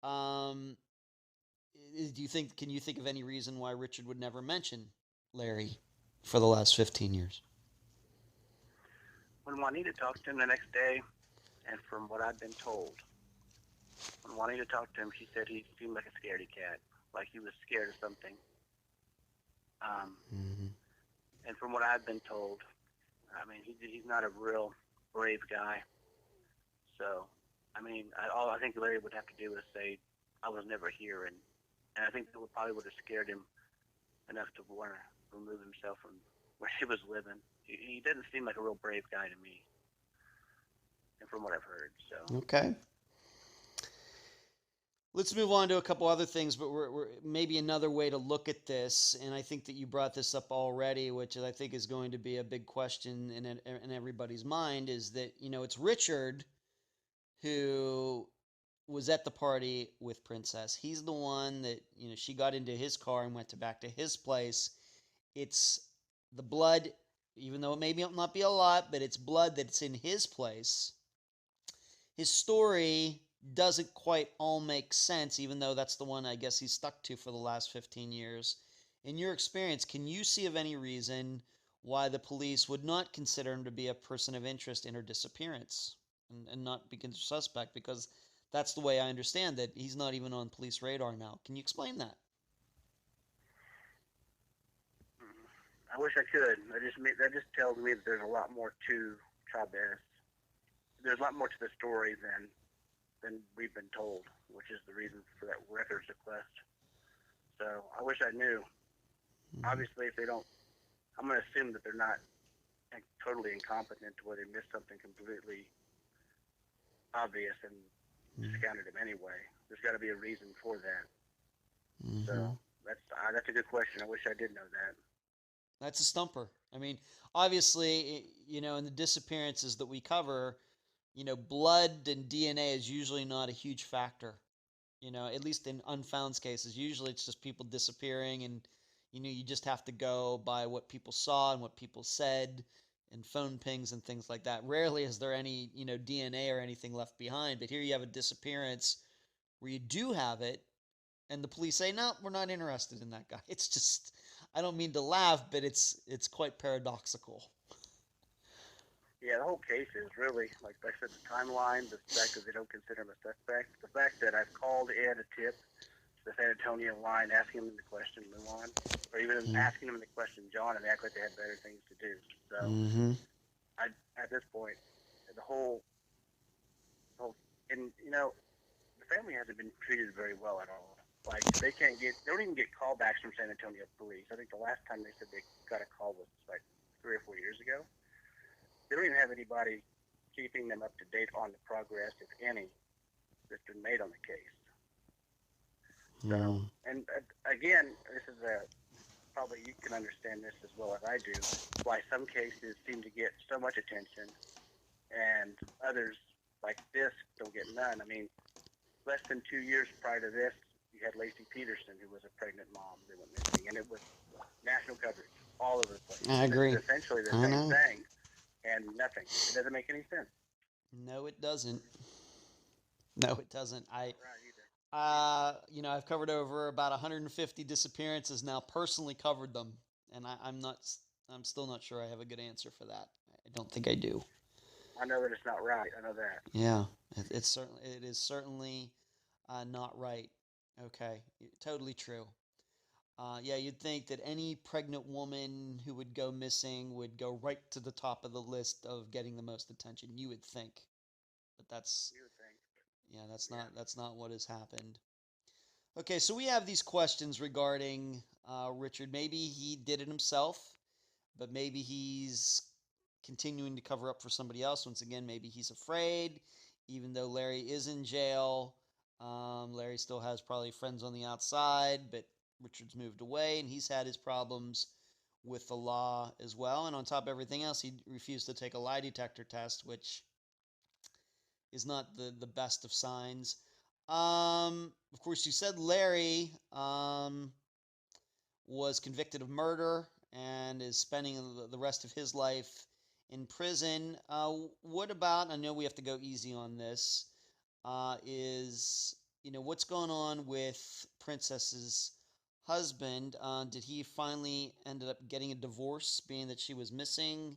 [SPEAKER 1] Can you think of any reason why Richard would never mention Larry for the last 15 years?
[SPEAKER 2] When Juanita talked to him the next day, and from what I've been told, when Juanita talked to him, she said he seemed like a scaredy cat, like he was scared of something. And from what I've been told, I mean, he's not a real brave guy. So, I mean, all I think Larry would have to do is say, I was never here, and I think that probably would have scared him enough to want to remove himself from where he was living. He doesn't seem like a real brave guy to me, and from what I've heard. So.
[SPEAKER 1] Okay. Let's move on to a couple other things, but we're maybe another way to look at this, and I think that you brought this up already, which I think is going to be a big question in everybody's mind, is that, you know, it's Richard who was at the party with Princess. He's the one that, you know, she got into his car and went back to his place. It's the blood, even though it may not be a lot, but it's blood that's in his place. His story doesn't quite all make sense, even though that's the one I guess he's stuck to for the last 15 years. In your experience, can you see of any reason why the police would not consider him to be a person of interest in her disappearance and not be considered suspect? Because that's the way I understand that he's not even on police radar now. Can you explain that?
[SPEAKER 2] I wish I could. That just tells me that there's a lot more to Chavez. There's a lot more to the story than we've been told, which is the reason for that records request. So I wish I knew. Obviously, if they don't, I'm going to assume that they're not totally incompetent to where they missed something completely obvious and discounted him anyway. There's got to be a reason for that. So that's a good question. I wish I did know that.
[SPEAKER 1] That's a stumper. I mean, obviously, you know, in the disappearances that we cover, you know, blood and DNA is usually not a huge factor. You know, at least in Unfound's cases, usually it's just people disappearing, and, you know, you just have to go by what people saw and what people said and phone pings and things like that. Rarely is there any, you know, DNA or anything left behind. But here you have a disappearance where you do have it, and the police say, no, we're not interested in that guy. It's just, I don't mean to laugh, but it's quite paradoxical.
[SPEAKER 2] Yeah, the whole case is really, like I said, the timeline, the fact that they don't consider him a suspect, the fact that I've called in a tip to the San Antonio line, asking them the question, move on, or even asking them the question, John, and they act like they had better things to do. So, at this point, the whole, and, you know, the family hasn't been treated very well at all. Like, they don't even get callbacks from San Antonio police. I think the last time they said they got a call was like 3 or 4 years ago. They don't even have anybody keeping them up to date on the progress, if any, that's been made on the case. So, and again, this is probably you can understand this as well as I do, why some cases seem to get so much attention and others like this don't get none. I mean, less than 2 years prior to this, you had Lacey Peterson, who was a pregnant mom that went missing, and it was national coverage all over the place.
[SPEAKER 1] I agree.
[SPEAKER 2] It's essentially the same thing, and nothing. It doesn't make any sense.
[SPEAKER 1] No, it doesn't. No, it doesn't.
[SPEAKER 2] Right, either.
[SPEAKER 1] I've covered over about 150 disappearances now, personally covered them, and I'm still not sure I have a good answer for that. I don't think I do.
[SPEAKER 2] I know that it's not right. I know that.
[SPEAKER 1] Yeah, it is certainly not right. Okay, totally true. Yeah, you'd think that any pregnant woman who would go missing would go right to the top of the list of getting the most attention. You would think, but that's that's not what has happened. Okay, so we have these questions regarding Richard. Maybe he did it himself, but maybe he's continuing to cover up for somebody else. Once again, maybe he's afraid, even though Larry is in jail. Larry still has probably friends on the outside, but Richard's moved away, and he's had his problems with the law as well. And on top of everything else, he refused to take a lie detector test, which is not the best of signs. Of course, you said Larry was convicted of murder and is spending the rest of his life in prison. What about, I know we have to go easy on this, what's going on with Princess's husband? Did he finally ended up getting a divorce, being that she was missing?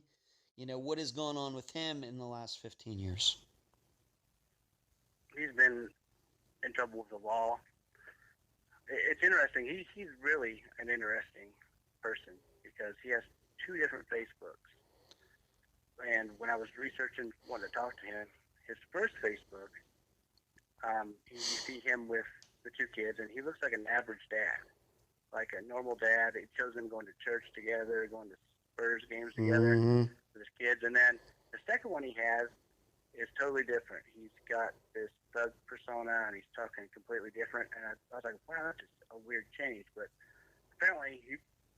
[SPEAKER 1] What has gone on with him in the last 15 years?
[SPEAKER 2] He's been in trouble with the law. It's interesting. He's really an interesting person because he has 2 different Facebooks. And when I was researching, wanting to talk to him, his first Facebook, you see him with the 2 kids, and he looks like an average dad, like a normal dad. It shows them going to church together, going to Spurs games together with his kids. And then the second one he has is totally different. He's got this thug persona, and he's talking completely different. And I was like, wow, that's just a weird change. But apparently,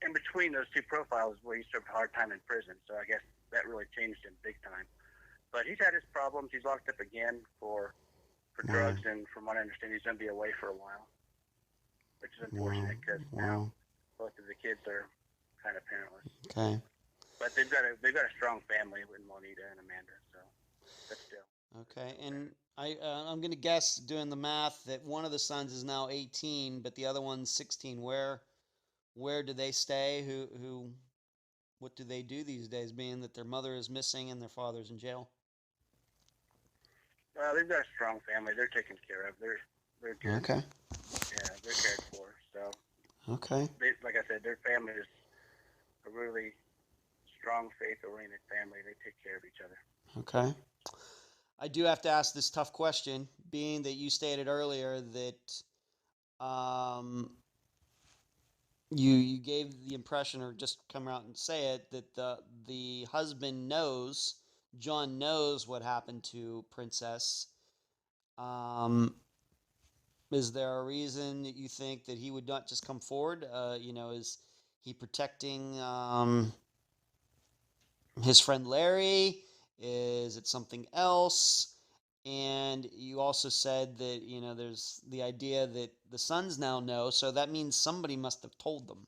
[SPEAKER 2] in between those 2 profiles, where he served a hard time in prison. So I guess that really changed him big time. But he's had his problems. He's locked up again for drugs, and from what I understand, he's going to be away for a while, which is unfortunate because now both of the kids are kind of parentless.
[SPEAKER 1] Okay.
[SPEAKER 2] But they've got a strong family with Juanita and Amanda, so that's still.
[SPEAKER 1] Okay, and I'm going to guess, doing the math, that one of the sons is now 18, but the other one's 16. Where do they stay? What do they do these days, being that their mother is missing and their father's in jail?
[SPEAKER 2] They've got a strong family. They're taken care of. They're good.
[SPEAKER 1] Okay.
[SPEAKER 2] Yeah, they're cared for. So.
[SPEAKER 1] Okay.
[SPEAKER 2] Like I said, their family is a really strong, faith-oriented family. They take care of each other.
[SPEAKER 1] Okay. I do have to ask this tough question, being that you stated earlier that you gave the impression, or just come out and say it, that the husband knows, John knows what happened to Princess. Is there a reason that you think that he would not just come forward? Is he protecting his friend Larry? Is it something else? And you also said that, there's the idea that the sons now know, so that means somebody must have told them.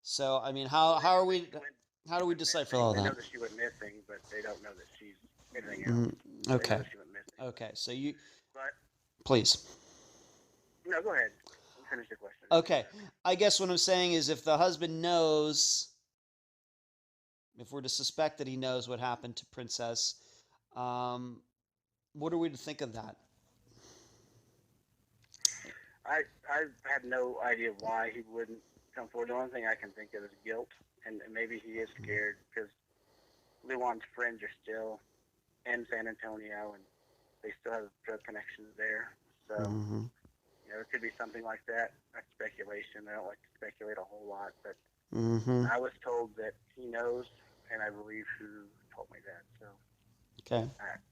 [SPEAKER 1] So, I mean, how do we decipher all that?
[SPEAKER 2] They know that she went missing, but they don't know that she's anything else.
[SPEAKER 1] Okay.
[SPEAKER 2] They know that she went missing.
[SPEAKER 1] Okay, so you...
[SPEAKER 2] But,
[SPEAKER 1] please.
[SPEAKER 2] No, go ahead. Finish your question.
[SPEAKER 1] Okay. I guess what I'm saying is, if the husband knows, if we're to suspect that he knows what happened to Princess, what are we to think of that?
[SPEAKER 2] I have no idea why he wouldn't come forward. The only thing I can think of is guilt, and maybe he is scared because Luan's friends are still in San Antonio, and they still have drug connections there. So, it could be something like that. That's speculation. I don't like to speculate a whole lot, but I was told that he knows, and I believe who told me that. So,
[SPEAKER 1] okay.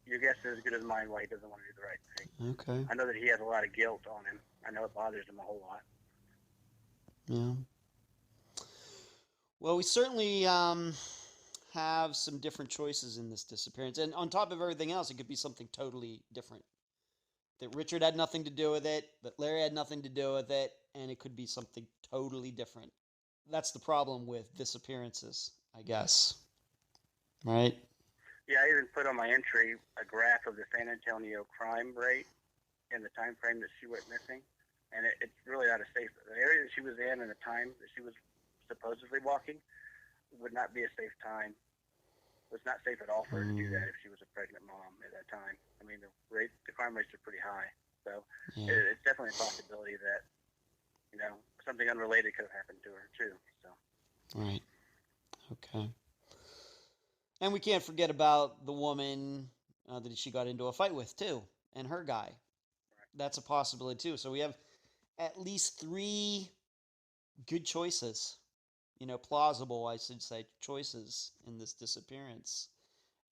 [SPEAKER 2] Your guess is as good as mine why he doesn't want to do the right thing.
[SPEAKER 1] Okay.
[SPEAKER 2] I know that he has a lot of guilt on him. I know it bothers him a whole lot.
[SPEAKER 1] Yeah. Well, we certainly have some different choices in this disappearance. And on top of everything else, it could be something totally different. That Richard had nothing to do with it, that Larry had nothing to do with it, and it could be something totally different. That's the problem with disappearances, I guess. Right?
[SPEAKER 2] Yeah, I even put on my entry a graph of the San Antonio crime rate in the time frame that she went missing, and it's really not a safe. The area that she was in and the time that she was supposedly walking would not be a safe time. It was not safe at all for her to do that if she was a pregnant mom at that time. I mean, the crime rates are pretty high, so it's definitely a possibility that something unrelated could have happened to her too. So.
[SPEAKER 1] Right. Okay. And we can't forget about the woman that she got into a fight with too, and her guy. That's a possibility too. So we have at least 3 good choices, plausible, I should say, choices in this disappearance.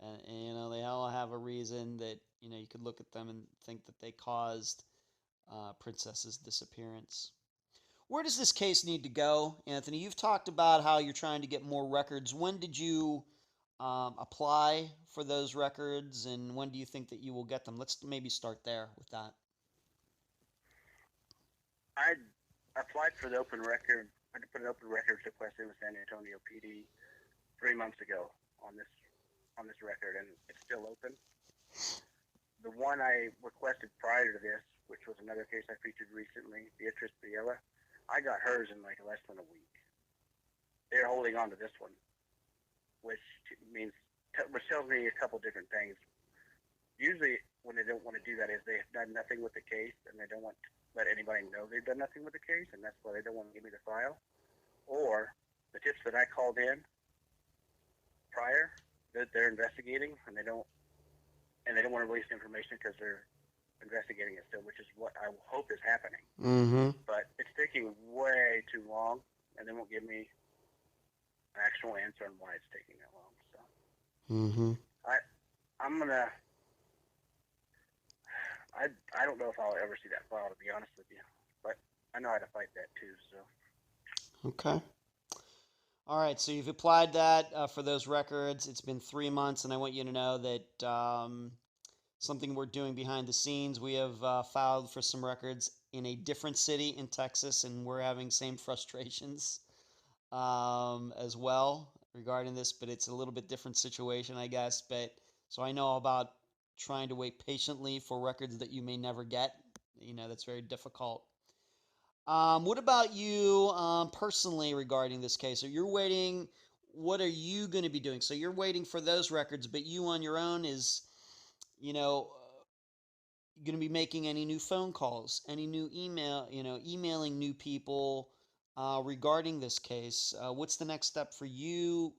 [SPEAKER 1] And they all have a reason that, you could look at them and think that they caused Princess's disappearance. Where does this case need to go, Anthony? You've talked about how you're trying to get more records. When did you apply for those records, and when do you think that you will get them? Let's maybe start there with that.
[SPEAKER 2] I applied for the open record. I put an open records request in with San Antonio PD 3 months ago on this record, and it's still open. The one I requested prior to this, which was another case I featured recently, Beatrice Biella, I got hers in like less than a week. They're holding on to this one, which tells me a couple different things. Usually, when they don't want to do that, is they've done nothing with the case, and they don't want to let anybody know they've done nothing with the case, and that's why they don't want to give me the file. Or the tips that I called in prior that they're investigating, and they don't want to release the information because they're investigating it still, which is what I hope is happening.
[SPEAKER 1] Mm-hmm.
[SPEAKER 2] But it's taking way too long, and they won't give me an actual answer on why it's taking that long. So
[SPEAKER 1] Mm-hmm.
[SPEAKER 2] I'm gonna. I don't know if I'll ever see that file, to be honest with you, but I know how to fight that too. So.
[SPEAKER 1] Okay. All right. So you've applied that for those records. It's been 3 months, and I want you to know that something we're doing behind the scenes. We have filed for some records in a different city in Texas, and we're having same frustrations as well regarding this, but it's a little bit different situation, I guess. But so I know about trying to wait patiently for records that you may never get. That's very difficult. What about you personally regarding this case? So you're waiting. What are you going to be doing? So you're waiting for those records, but you on your own is, going to be making any new phone calls, any new emailing new people regarding this case. What's the next step for you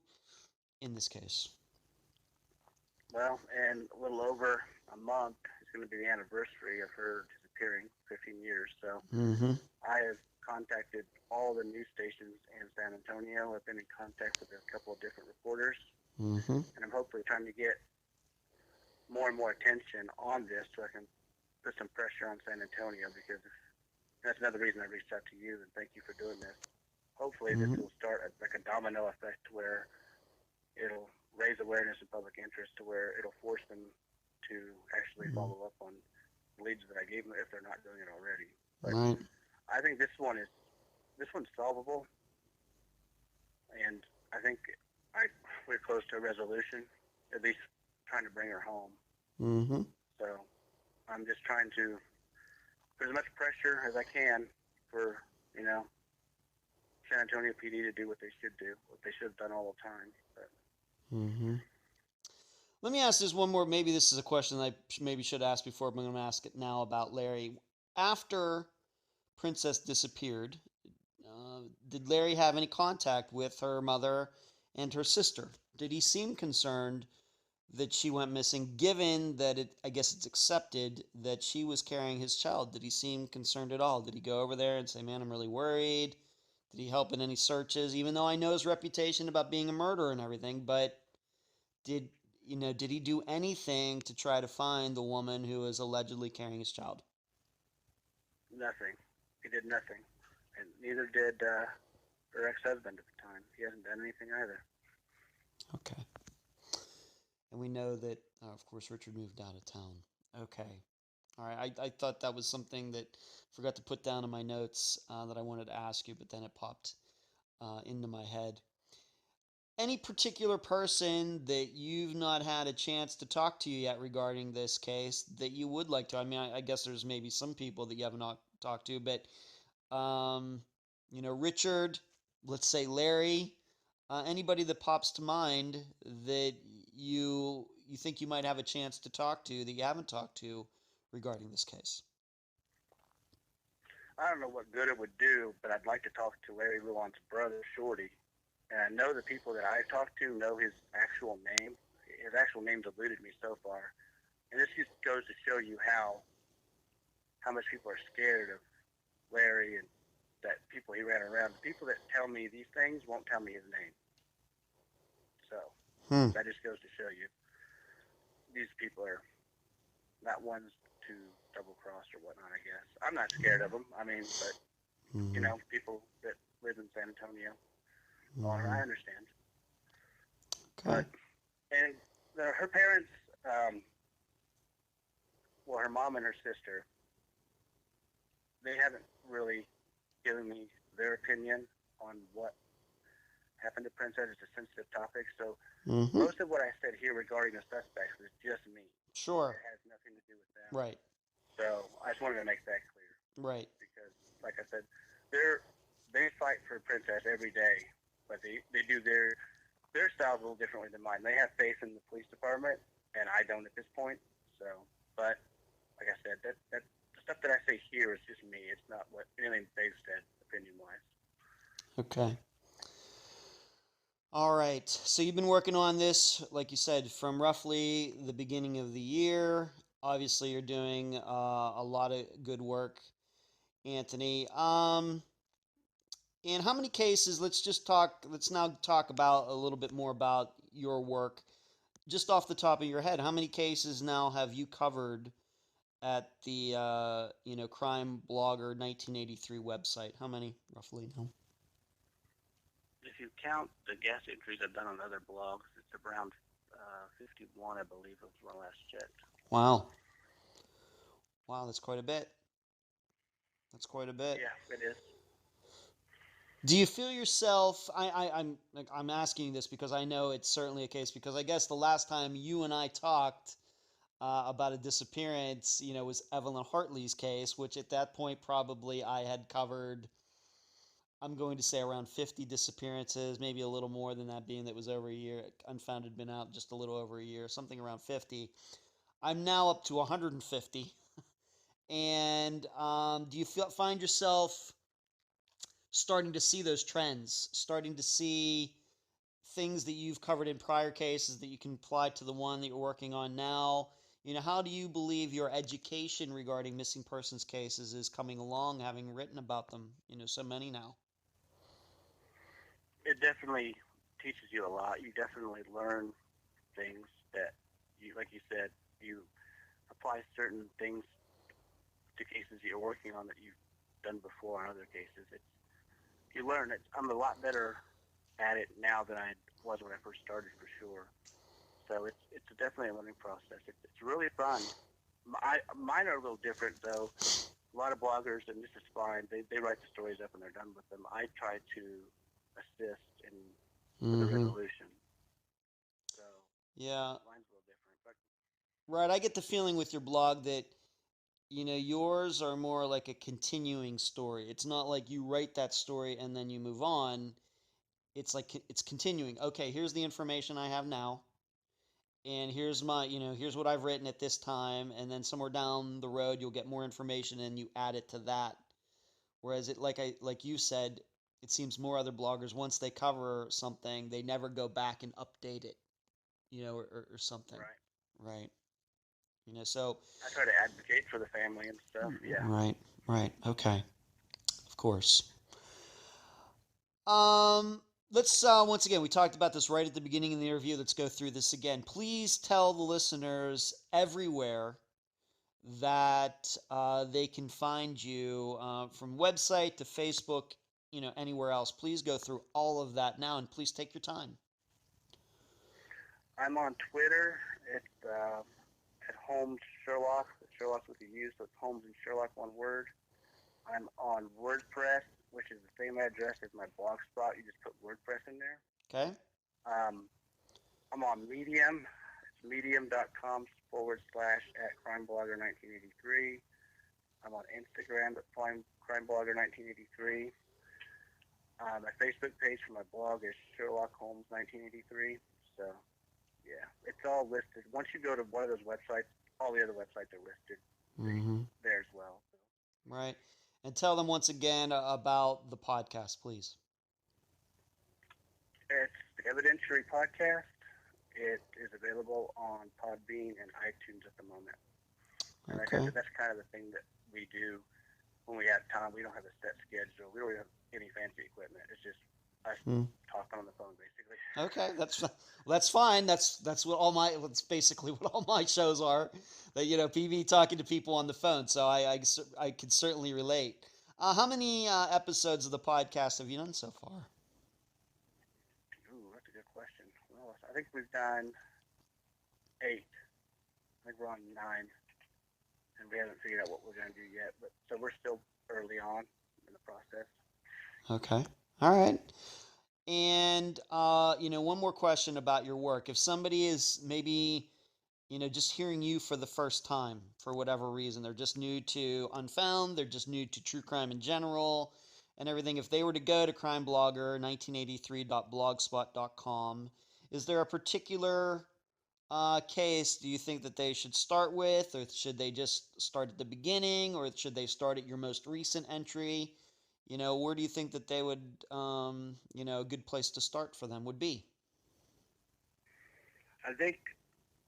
[SPEAKER 1] in this case?
[SPEAKER 2] Well, in a little over a month, it's going to be the anniversary of her disappearing, 15 years. So I have contacted all the news stations in San Antonio. I've been in contact with a couple of different reporters, and I'm hopefully trying to get more and more attention on this so I can put some pressure on San Antonio, because that's another reason I reached out to you, and thank you for doing this. Hopefully this will start like a domino effect where it'll raise awareness and public interest to where it'll force them to actually follow up on leads that I gave them if they're not doing it already. But
[SPEAKER 1] Right.
[SPEAKER 2] I think this one's solvable, and I think we're close to a resolution, at least trying to bring her home.
[SPEAKER 1] Mm-hmm.
[SPEAKER 2] So I'm just trying to put as much pressure as I can for, San Antonio PD to do what they should do, what they should have done all the time. But.
[SPEAKER 1] Let me ask this one more. Maybe this is a question I maybe should ask before, but I'm going to ask it now about Larry. After Princess disappeared, did Larry have any contact with her mother and her sister? Did he seem concerned that she went missing, given that I guess it's accepted that she was carrying his child? Did he seem concerned at all? Did he go over there and say, man, I'm really worried? Did he help in any searches? Even though I know his reputation about being a murderer and everything, but did he do anything to try to find the woman who is allegedly carrying his child?
[SPEAKER 2] Nothing. He did nothing. And neither did her ex-husband at the time. He hasn't done anything either.
[SPEAKER 1] Okay. And we know that, of course, Richard moved out of town. Okay. All right. I thought that was something that I forgot to put down in my notes that I wanted to ask you, but then it popped into my head. Any particular person that you've not had a chance to talk to yet regarding this case that you would like to? I mean, I guess there's maybe some people that you have not talked to, but, Richard, let's say Larry, anybody that pops to mind that you think you might have a chance to talk to that you haven't talked to regarding this case?
[SPEAKER 2] I don't know what good it would do, but I'd like to talk to Larry Luan's brother, Shorty. And I know the people that I talked to know his actual name. His actual name's eluded me so far. And this just goes to show you how much people are scared of Larry and that people he ran around. The people that tell me these things won't tell me his name. So that just goes to show you these people are not ones to double cross or whatnot, I guess. I'm not scared of them. I mean, but, people that live in San Antonio, I understand.
[SPEAKER 1] Okay.
[SPEAKER 2] But, and her parents, her mom and her sister, they haven't really given me their opinion on what happened to Princess. It's a sensitive topic, so most of what I said here regarding the suspects is just me.
[SPEAKER 1] Sure.
[SPEAKER 2] It has nothing to do with them.
[SPEAKER 1] Right.
[SPEAKER 2] So I just wanted to make that clear.
[SPEAKER 1] Right.
[SPEAKER 2] Because, like I said, they fight for Princess every day, but they do their style's a little differently than mine. They have faith in the police department, and I don't at this point. So, but like I said, that the stuff that I say here is just me. It's not what anything they've said, opinion-wise.
[SPEAKER 1] Okay. All right. So you've been working on this, like you said, from roughly the beginning of the year. Obviously, you're doing a lot of good work, Anthony. In how many cases? Let's now talk about a little bit more about your work. Just off the top of your head, how many cases now have you covered at the Crime Blogger 1983 website? How many roughly now?
[SPEAKER 2] If you count the guest entries I've done on other blogs, it's around 51, I believe, was when I last checked.
[SPEAKER 1] Wow. Wow, that's quite a bit.
[SPEAKER 2] Yeah, it is.
[SPEAKER 1] Do you feel yourself? I'm asking this because I know it's certainly a case. Because I guess the last time you and I talked about a disappearance, was Evelyn Hartley's case, which at that point probably I had covered. I'm going to say around 50 disappearances, maybe a little more than that, being that it was over a year. Unfound had been out just a little over a year, something around 50. I'm now up to 150. And do you find yourself starting to see those trends, starting to see things that you've covered in prior cases that you can apply to the one that you're working on now? How do you believe your education regarding missing persons cases is coming along, having written about them, so many now?
[SPEAKER 2] It definitely teaches you a lot. You definitely learn things that you, like you said, you apply certain things to cases you're working on that you've done before on other cases. You learn it. I'm a lot better at it now than I was when I first started, for sure. So it's definitely a learning process. It's really fun. Mine are a little different, though. A lot of bloggers, and this is fine, they write the stories up and they're done with them. I try to assist in the resolution. So
[SPEAKER 1] yeah,
[SPEAKER 2] mine's a little different. But
[SPEAKER 1] right. I get the feeling with your blog that yours are more like a continuing story. It's not like you write that story and then you move on. It's like it's continuing. Okay, here's the information I have now, and here's here's what I've written at this time, and then somewhere down the road you'll get more information and you add it to that. Whereas like you said, it seems more other bloggers, once they cover something, they never go back and update it, or something. Right. So
[SPEAKER 2] I try to advocate for the family and stuff. Yeah.
[SPEAKER 1] Right. Okay. Of course. Let's once again, we talked about this right at the beginning of the interview. Let's go through this again. Please tell the listeners everywhere that they can find you, from website to Facebook, anywhere else, please go through all of that now, and please take your time.
[SPEAKER 2] I'm on Twitter. It's at Holmes Sherlock. Sherlock's with a U, so it's Holmes and Sherlock, one word. I'm on WordPress, which is the same address as my blog spot. You just put WordPress in there.
[SPEAKER 1] Okay.
[SPEAKER 2] I'm on Medium. It's medium.com/@crimeblogger1983. I'm on Instagram at crimeblogger1983. My Facebook page for my blog is Sherlock Holmes 1983. So, yeah, it's all listed. Once you go to one of those websites, all the other websites are listed there as well. So.
[SPEAKER 1] Right. And tell them once again about the podcast, please.
[SPEAKER 2] It's the Evidentiary Podcast. It is available on Podbean and iTunes at the moment. And like I said, that's kind of the thing that we do when we have time. We don't have a set schedule. We don't have any fancy equipment. It's just us talking on the phone, basically.
[SPEAKER 1] Okay, that's fine. That's that's basically what all my shows are. That PB talking to people on the phone. So I can certainly relate. How many episodes of the podcast have you done so far?
[SPEAKER 2] Ooh, that's a good question. Well, I think we've done 8. I think we're on 9, and we haven't figured out what we're going to do yet. But so we're still early on in the process.
[SPEAKER 1] Okay. All right. And, one more question about your work. If somebody is maybe, just hearing you for the first time for whatever reason, they're just new to Unfound, they're just new to true crime in general and everything. If they were to go to crimeblogger1983.blogspot.com, is there a particular case do you think that they should start with, or should they just start at the beginning, or should they start at your most recent entry? Where do you think that they would, a good place to start for them would be?
[SPEAKER 2] I think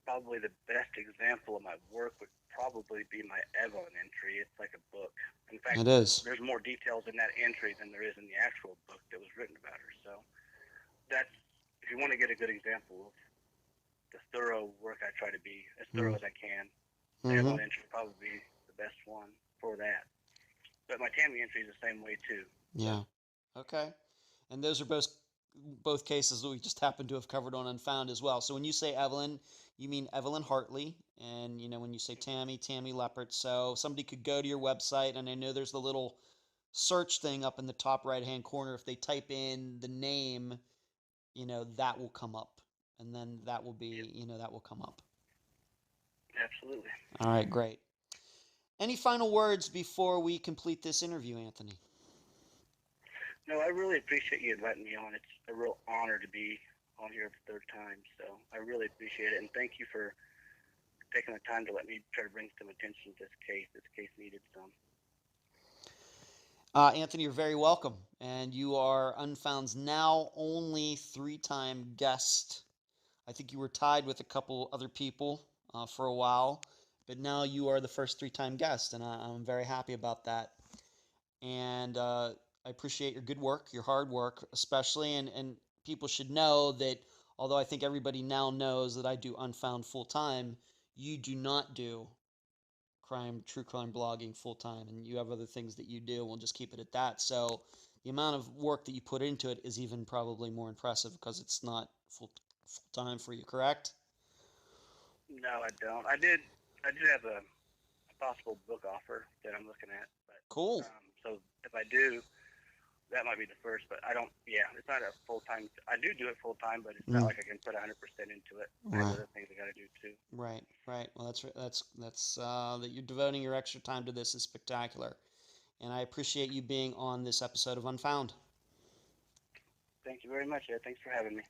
[SPEAKER 2] probably the best example of my work would probably be my Evelyn entry. It's like a book. In fact,
[SPEAKER 1] it is.
[SPEAKER 2] There's more details in that entry than there is in the actual book that was written about her. So that's, if you want to get a good example of the thorough work, I try to be as thorough as I can. The Evelyn entry would probably be the best one for that. But my Tammy entry is the same way too.
[SPEAKER 1] Yeah. Okay. And those are both cases that we just happen to have covered on Unfound as well. So when you say Evelyn, you mean Evelyn Hartley. And, when you say Tammy Leppert. So somebody could go to your website, and I know there's the little search thing up in the top right-hand corner. If they type in the name, that will come up. And then that will be, that will come up.
[SPEAKER 2] Absolutely.
[SPEAKER 1] All right, great. Any final words before we complete this interview, Anthony?
[SPEAKER 2] No, I really appreciate you inviting me on. It's a real honor to be on here for the third time, so I really appreciate it. And thank you for taking the time to let me try to bring some attention to this case. This case needed some.
[SPEAKER 1] Anthony, you're very welcome. And you are Unfound's now only 3-time guest. I think you were tied with a couple other people for a while, but now you are the first 3-time guest, and I'm very happy about that. And I appreciate your good work, your hard work, especially, and people should know that although I think everybody now knows that I do Unfound full-time, you do not do true crime blogging full-time, and you have other things that you do, and we'll just keep it at that. So the amount of work that you put into it is even probably more impressive because it's not full-time for you, correct?
[SPEAKER 2] No, I don't. I do have a possible book offer that I'm looking at. But,
[SPEAKER 1] cool.
[SPEAKER 2] So if I do, that might be the first, but I don't, it's not a full-time. I do it full-time, but it's not like I can put 100% into it. I have other things I got to do too.
[SPEAKER 1] Right. Well, that's that you're devoting your extra time to this is spectacular. And I appreciate you being on this episode of Unfound.
[SPEAKER 2] Thank you very much, Ed. Thanks for having me.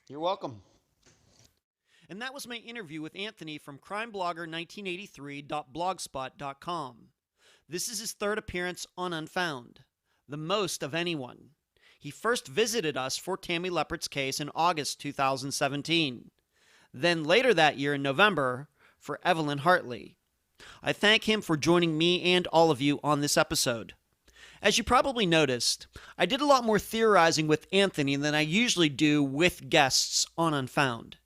[SPEAKER 1] You're welcome. And that was my interview with Anthony from crimeblogger1983.blogspot.com. This is his 3rd appearance on Unfound, the most of anyone. He first visited us for Tammy Leppert's case in August 2017. Then later that year in November for Evelyn Hartley. I thank him for joining me and all of you on this episode. As you probably noticed, I did a lot more theorizing with Anthony than I usually do with guests on Unfound.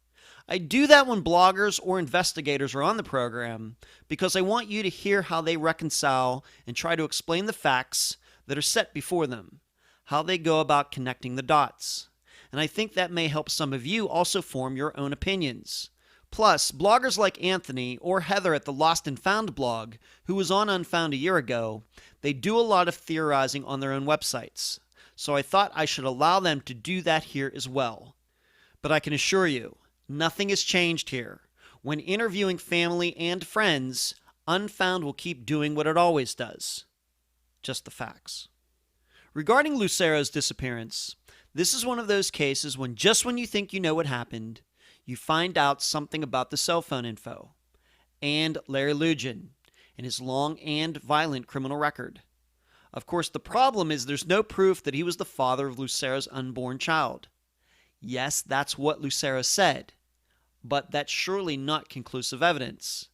[SPEAKER 1] I do that when bloggers or investigators are on the program because I want you to hear how they reconcile and try to explain the facts that are set before them, how they go about connecting the dots. And I think that may help some of you also form your own opinions. Plus, bloggers like Anthony or Heather at the Lost and Found blog, who was on Unfound a year ago, they do a lot of theorizing on their own websites. So I thought I should allow them to do that here as well. But I can assure you, nothing has changed here. When interviewing family and friends, Unfound will keep doing what it always does. Just the facts. Regarding Lucero's disappearance, this is one of those cases when just when you think you know what happened, you find out something about the cell phone info and Larry Lugin and his long and violent criminal record. Of course, the problem is there's no proof that he was the father of Lucero's unborn child. Yes, that's what Lucero said, but that's surely not conclusive evidence.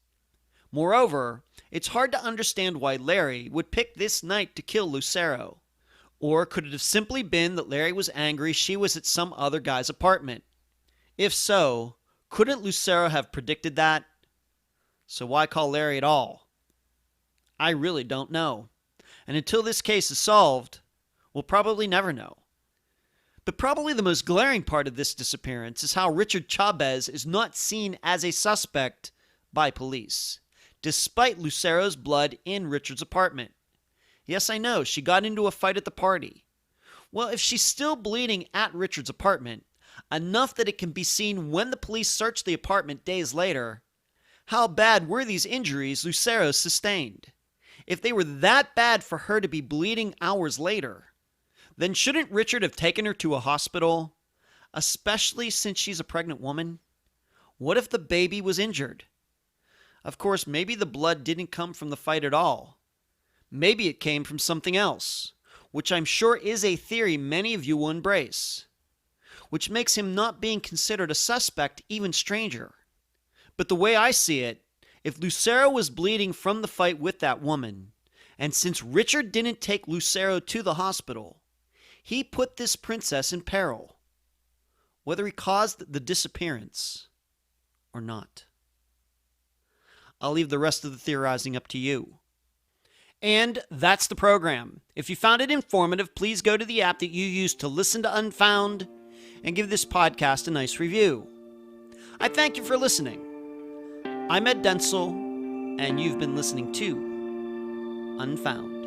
[SPEAKER 1] Moreover, it's hard to understand why Larry would pick this night to kill Lucero. Or could it have simply been that Larry was angry she was at some other guy's apartment? If so, couldn't Lucero have predicted that? So why call Larry at all? I really don't know. And until this case is solved, we'll probably never know. But probably the most glaring part of this disappearance is how Richard Chavez is not seen as a suspect by police, despite Lucero's blood in Richard's apartment. Yes, I know, she got into a fight at the party. Well, if she's still bleeding at Richard's apartment, enough that it can be seen when the police search the apartment days later, how bad were these injuries Lucero sustained? If they were that bad for her to be bleeding hours later, then shouldn't Richard have taken her to a hospital, especially since she's a pregnant woman? What if the baby was injured? Of course, maybe the blood didn't come from the fight at all. Maybe it came from something else, which I'm sure is a theory many of you will embrace, which makes him not being considered a suspect even stranger. But the way I see it, if Lucero was bleeding from the fight with that woman, and since Richard didn't take Lucero to the hospital, he put this princess in peril, whether he caused the disappearance or not. I'll leave the rest of the theorizing up to you. And that's the program. If you found it informative, please go to the app that you use to listen to Unfound and give this podcast a nice review. I thank you for listening. I'm Ed Densel, and you've been listening to Unfound.